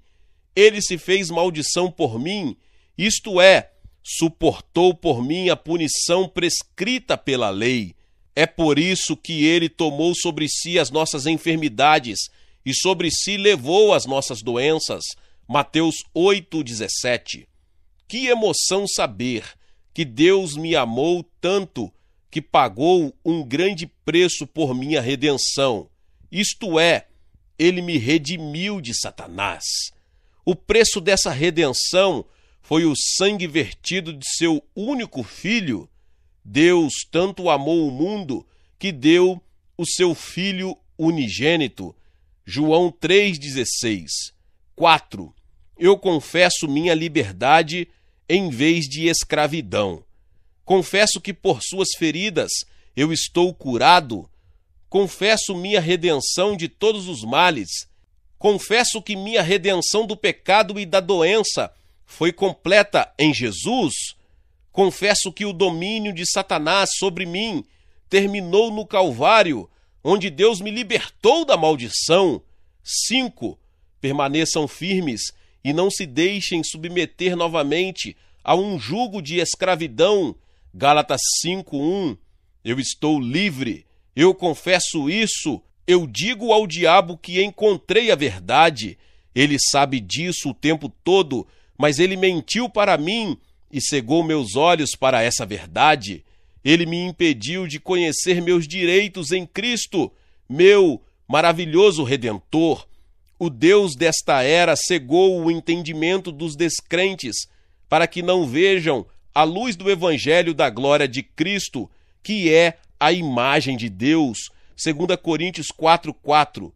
ele se fez maldição por mim, isto é, suportou por mim a punição prescrita pela lei. É por isso que ele tomou sobre si as nossas enfermidades e sobre si levou as nossas doenças. Mateus 8,17. Que emoção saber que Deus me amou tanto que pagou um grande preço por minha redenção. Isto é, ele me redimiu de Satanás. O preço dessa redenção foi o sangue vertido de seu único filho. Deus tanto amou o mundo que deu o seu Filho unigênito. João 3,16. 4. Eu confesso minha liberdade em vez de escravidão. Confesso que por suas feridas eu estou curado. Confesso minha redenção de todos os males. Confesso que minha redenção do pecado e da doença foi completa em Jesus. Confesso que o domínio de Satanás sobre mim terminou no Calvário, onde Deus me libertou da maldição. 5. Permaneçam firmes e não se deixem submeter novamente a um jugo de escravidão. Gálatas 5:1. Eu estou livre. Eu confesso isso. Eu digo ao diabo que encontrei a verdade. Ele sabe disso o tempo todo, mas ele mentiu para mim e cegou meus olhos para essa verdade. Ele me impediu de conhecer meus direitos em Cristo, meu maravilhoso Redentor. O Deus desta era cegou o entendimento dos descrentes para que não vejam a luz do Evangelho da glória de Cristo, que é a imagem de Deus. 2 Coríntios 4:4.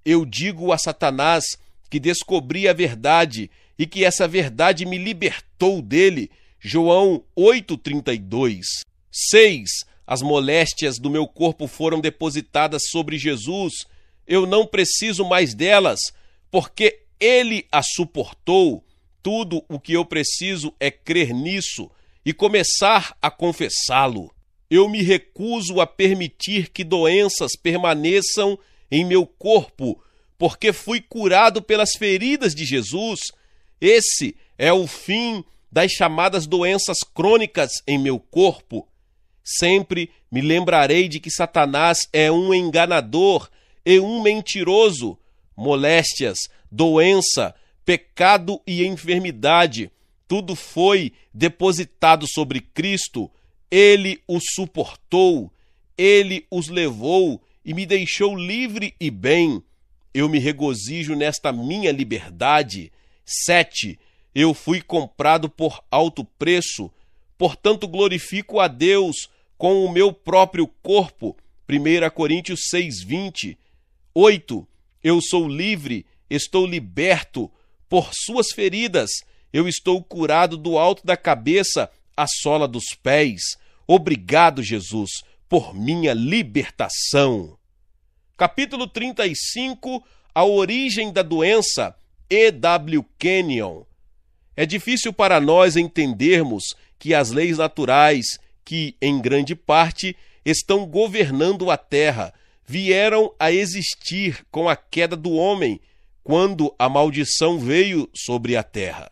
Eu digo a Satanás que descobri a verdade e que essa verdade me libertou dele. João 8:32. 6. As moléstias do meu corpo foram depositadas sobre Jesus. Eu não preciso mais delas, porque ele as suportou. Tudo o que eu preciso é crer nisso e começar a confessá-lo. Eu me recuso a permitir que doenças permaneçam em meu corpo, porque fui curado pelas feridas de Jesus. Esse é o fim das chamadas doenças crônicas em meu corpo. Sempre me lembrarei de que Satanás é um enganador e um mentiroso. Moléstias, doença, pecado e enfermidade, tudo foi depositado sobre Cristo. Ele os suportou, ele os levou e me deixou livre e bem. Eu me regozijo nesta minha liberdade. 7. Eu fui comprado por alto preço, portanto glorifico a Deus com o meu próprio corpo. 1 Coríntios 6:20. 8. Eu sou livre, estou liberto. Por suas feridas, eu estou curado do alto da cabeça à sola dos pés. Obrigado, Jesus, por minha libertação. Capítulo 35. A origem da doença. E.W. Kenyon. É difícil para nós entendermos que as leis naturais, que, em grande parte, estão governando a terra, vieram a existir com a queda do homem, quando a maldição veio sobre a terra.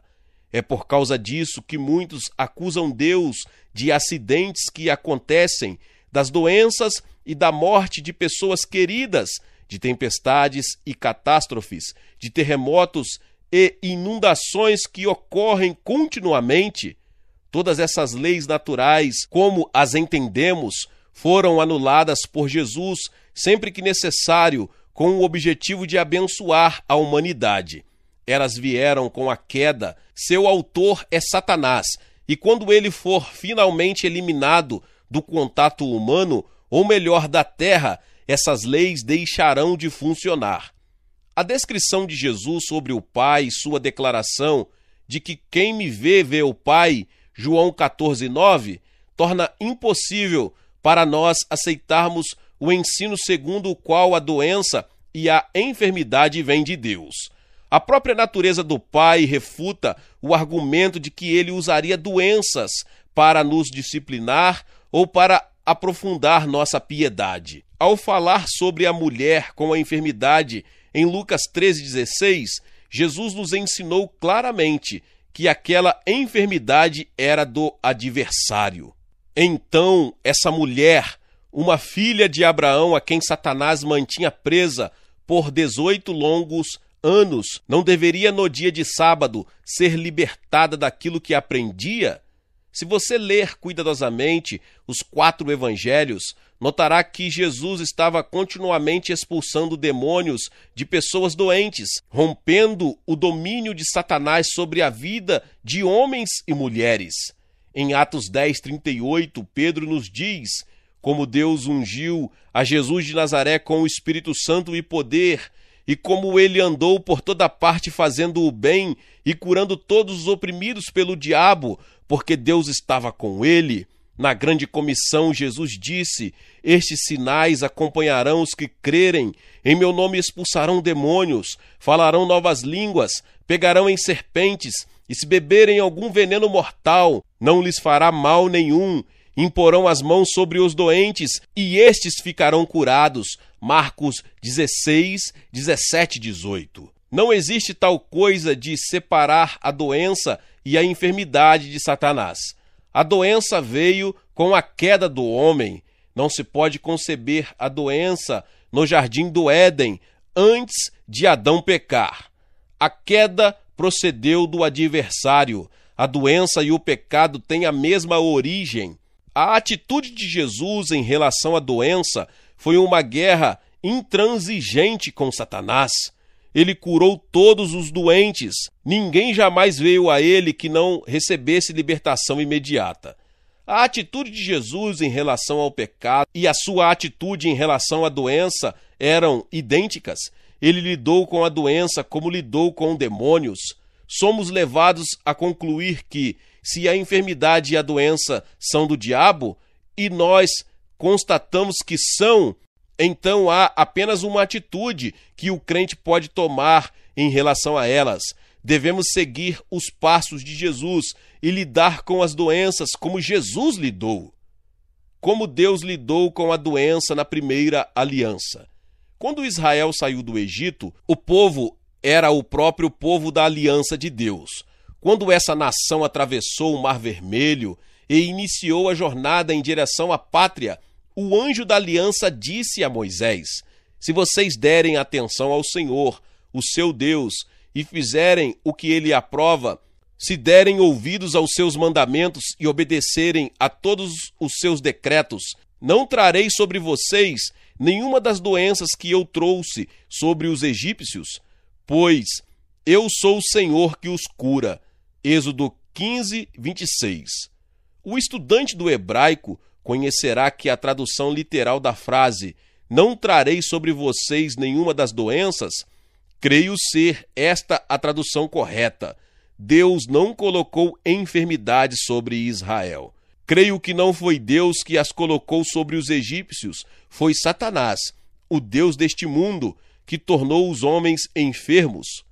É por causa disso que muitos acusam Deus de acidentes que acontecem, das doenças e da morte de pessoas queridas, de tempestades e catástrofes, de terremotos e inundações que ocorrem continuamente. Todas essas leis naturais, como as entendemos, foram anuladas por Jesus sempre que necessário, com o objetivo de abençoar a humanidade. Elas vieram com a queda. Seu autor é Satanás, e quando ele for finalmente eliminado do contato humano, ou melhor, da terra, essas leis deixarão de funcionar. A descrição de Jesus sobre o Pai, sua declaração de que quem me vê, vê o Pai, João 14:9, torna impossível para nós aceitarmos o ensino segundo o qual a doença e a enfermidade vêm de Deus. A própria natureza do Pai refuta o argumento de que ele usaria doenças para nos disciplinar ou para aprofundar nossa piedade. Ao falar sobre a mulher com a enfermidade em Lucas 13:16, Jesus nos ensinou claramente que aquela enfermidade era do adversário. Então, essa mulher, uma filha de Abraão a quem Satanás mantinha presa por 18 longos anos, não deveria no dia de sábado ser libertada daquilo que aprendia? Se você ler cuidadosamente os 4 evangelhos, notará que Jesus estava continuamente expulsando demônios de pessoas doentes, rompendo o domínio de Satanás sobre a vida de homens e mulheres. Em Atos 10:38, Pedro nos diz como Deus ungiu a Jesus de Nazaré com o Espírito Santo e poder, e como ele andou por toda parte fazendo o bem e curando todos os oprimidos pelo diabo, porque Deus estava com ele. Na grande comissão, Jesus disse: estes sinais acompanharão os que crerem, em meu nome expulsarão demônios, falarão novas línguas, pegarão em serpentes, e se beberem algum veneno mortal, não lhes fará mal nenhum. Imporão as mãos sobre os doentes, e estes ficarão curados. Marcos 16, 17 e 18. Não existe tal coisa de separar a doença e a enfermidade de Satanás. A doença veio com a queda do homem. Não se pode conceber a doença no jardim do Éden antes de Adão pecar. A queda procedeu do adversário. A doença e o pecado têm a mesma origem. A atitude de Jesus em relação à doença foi uma guerra intransigente com Satanás. Ele curou todos os doentes. Ninguém jamais veio a ele que não recebesse libertação imediata. A atitude de Jesus em relação ao pecado e a sua atitude em relação à doença eram idênticas. Ele lidou com a doença como lidou com demônios. Somos levados a concluir que, se a enfermidade e a doença são do diabo, e nós constatamos que são, então há apenas uma atitude que o crente pode tomar em relação a elas. Devemos seguir os passos de Jesus e lidar com as doenças como Jesus lidou. Como Deus lidou com a doença na primeira aliança. Quando Israel saiu do Egito, o povo era o próprio povo da aliança de Deus. Quando essa nação atravessou o Mar Vermelho e iniciou a jornada em direção à pátria, o anjo da aliança disse a Moisés: se vocês derem atenção ao Senhor, o seu Deus, e fizerem o que ele aprova, se derem ouvidos aos seus mandamentos e obedecerem a todos os seus decretos, não trarei sobre vocês nenhuma das doenças que eu trouxe sobre os egípcios, pois eu sou o Senhor que os cura. Êxodo 15, 26. O estudante do hebraico conhecerá que a tradução literal da frase "não trarei sobre vocês nenhuma das doenças", creio ser esta a tradução correta. Deus não colocou enfermidade sobre Israel. Creio que não foi Deus que as colocou sobre os egípcios, foi Satanás, o Deus deste mundo, que tornou os homens enfermos.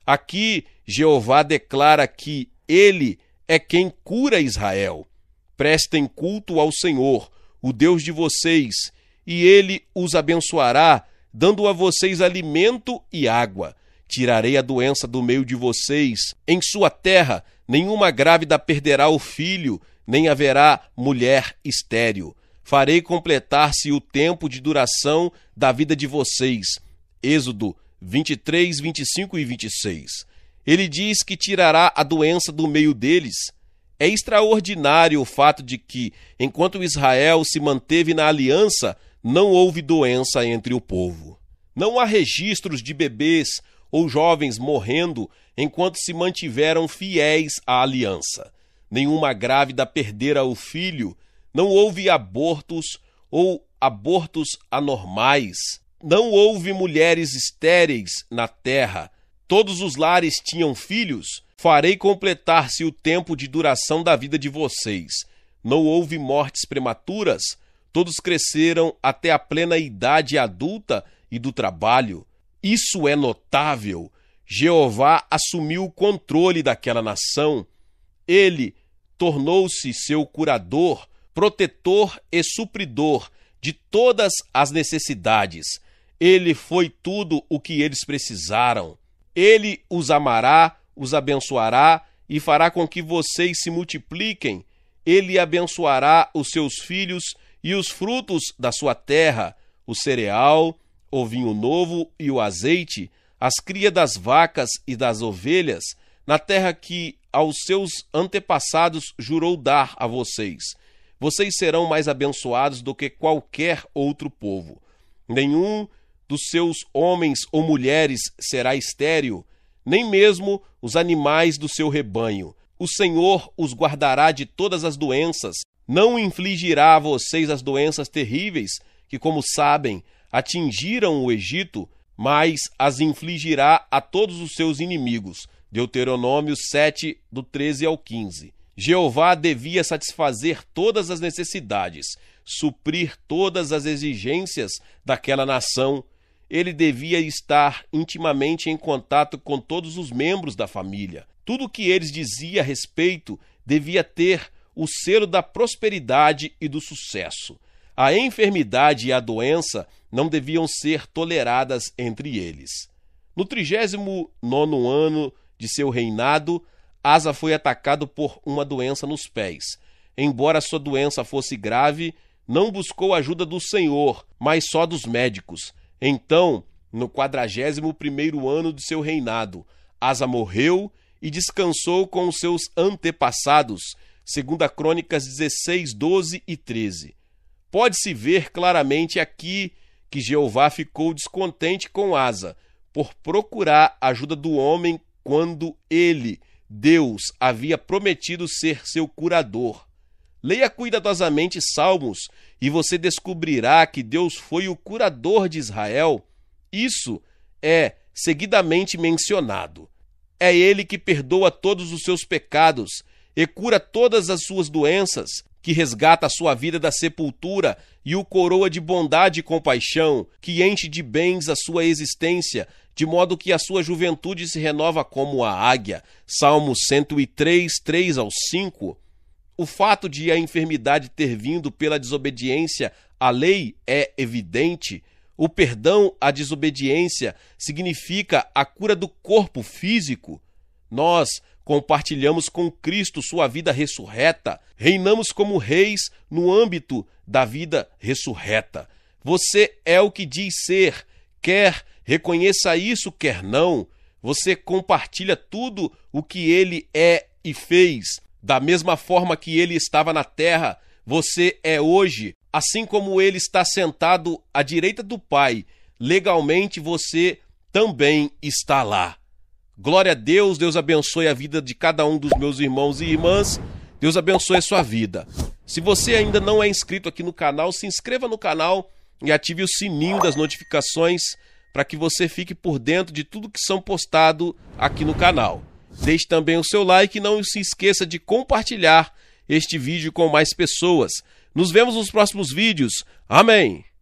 Aqui, Jeová declara que ele é quem cura Israel. Prestem culto ao Senhor, o Deus de vocês, e ele os abençoará, dando a vocês alimento e água. Tirarei a doença do meio de vocês. Em sua terra, nenhuma grávida perderá o filho, nem haverá mulher estéril. Farei completar-se o tempo de duração da vida de vocês. Êxodo 23, 25 e 26. Ele diz que tirará a doença do meio deles. É extraordinário o fato de que, enquanto Israel se manteve na aliança, não houve doença entre o povo. Não há registros de bebês ou jovens morrendo enquanto se mantiveram fiéis à aliança. Nenhuma grávida perdera o filho. Não houve abortos ou abortos anormais. Não houve mulheres estéreis na terra. Todos os lares tinham filhos. Farei completar-se o tempo de duração da vida de vocês. Não houve mortes prematuras. Todos cresceram até a plena idade adulta e do trabalho. Isso é notável. Jeová assumiu o controle daquela nação. Ele tornou-se seu curador, protetor e supridor de todas as necessidades. Ele foi tudo o que eles precisaram. Ele os amará, os abençoará e fará com que vocês se multipliquem. Ele abençoará os seus filhos e os frutos da sua terra, o cereal, o vinho novo e o azeite, as cria das vacas e das ovelhas, na terra que aos seus antepassados jurou dar a vocês. Vocês serão mais abençoados do que qualquer outro povo. Nenhum dos seus homens ou mulheres será estéril, nem mesmo os animais do seu rebanho. O Senhor os guardará de todas as doenças, não infligirá a vocês as doenças terríveis que, como sabem, atingiram o Egito, mas as infligirá a todos os seus inimigos. Deuteronômio 7, do 13 ao 15. Jeová devia satisfazer todas as necessidades, suprir todas as exigências daquela nação. Ele devia estar intimamente em contato com todos os membros da família. Tudo o que eles diziam a respeito devia ter o selo da prosperidade e do sucesso. A enfermidade e a doença não deviam ser toleradas entre eles. No 39º ano de seu reinado, Asa foi atacado por uma doença nos pés. Embora sua doença fosse grave, não buscou ajuda do Senhor, mas só dos médicos. Então, no 41º ano de seu reinado, Asa morreu e descansou com os seus antepassados, segundo Crônicas 16, 12 e 13. Pode-se ver claramente aqui que Jeová ficou descontente com Asa por procurar a ajuda do homem quando ele, Deus, havia prometido ser seu curador. Leia cuidadosamente Salmos e você descobrirá que Deus foi o curador de Israel. Isso é seguidamente mencionado. É Ele que perdoa todos os seus pecados e cura todas as suas doenças, que resgata a sua vida da sepultura e o coroa de bondade e compaixão, que enche de bens a sua existência, de modo que a sua juventude se renova como a águia. Salmo 103, 3 ao 5. O fato de a enfermidade ter vindo pela desobediência à lei é evidente. O perdão à desobediência significa a cura do corpo físico. Nós compartilhamos com Cristo sua vida ressurreta. Reinamos como reis no âmbito da vida ressurreta. Você é o que diz ser, quer reconheça isso, quer não. Você compartilha tudo o que ele é e fez. Da mesma forma que ele estava na terra, você é hoje, assim como ele está sentado à direita do Pai. Legalmente você também está lá. Glória a Deus, Deus abençoe a vida de cada um dos meus irmãos e irmãs. Deus abençoe a sua vida. Se você ainda não é inscrito aqui no canal, se inscreva no canal e ative o sininho das notificações para que você fique por dentro de tudo que são postado aqui no canal. Deixe também o seu like e não se esqueça de compartilhar este vídeo com mais pessoas. Nos vemos nos próximos vídeos. Amém!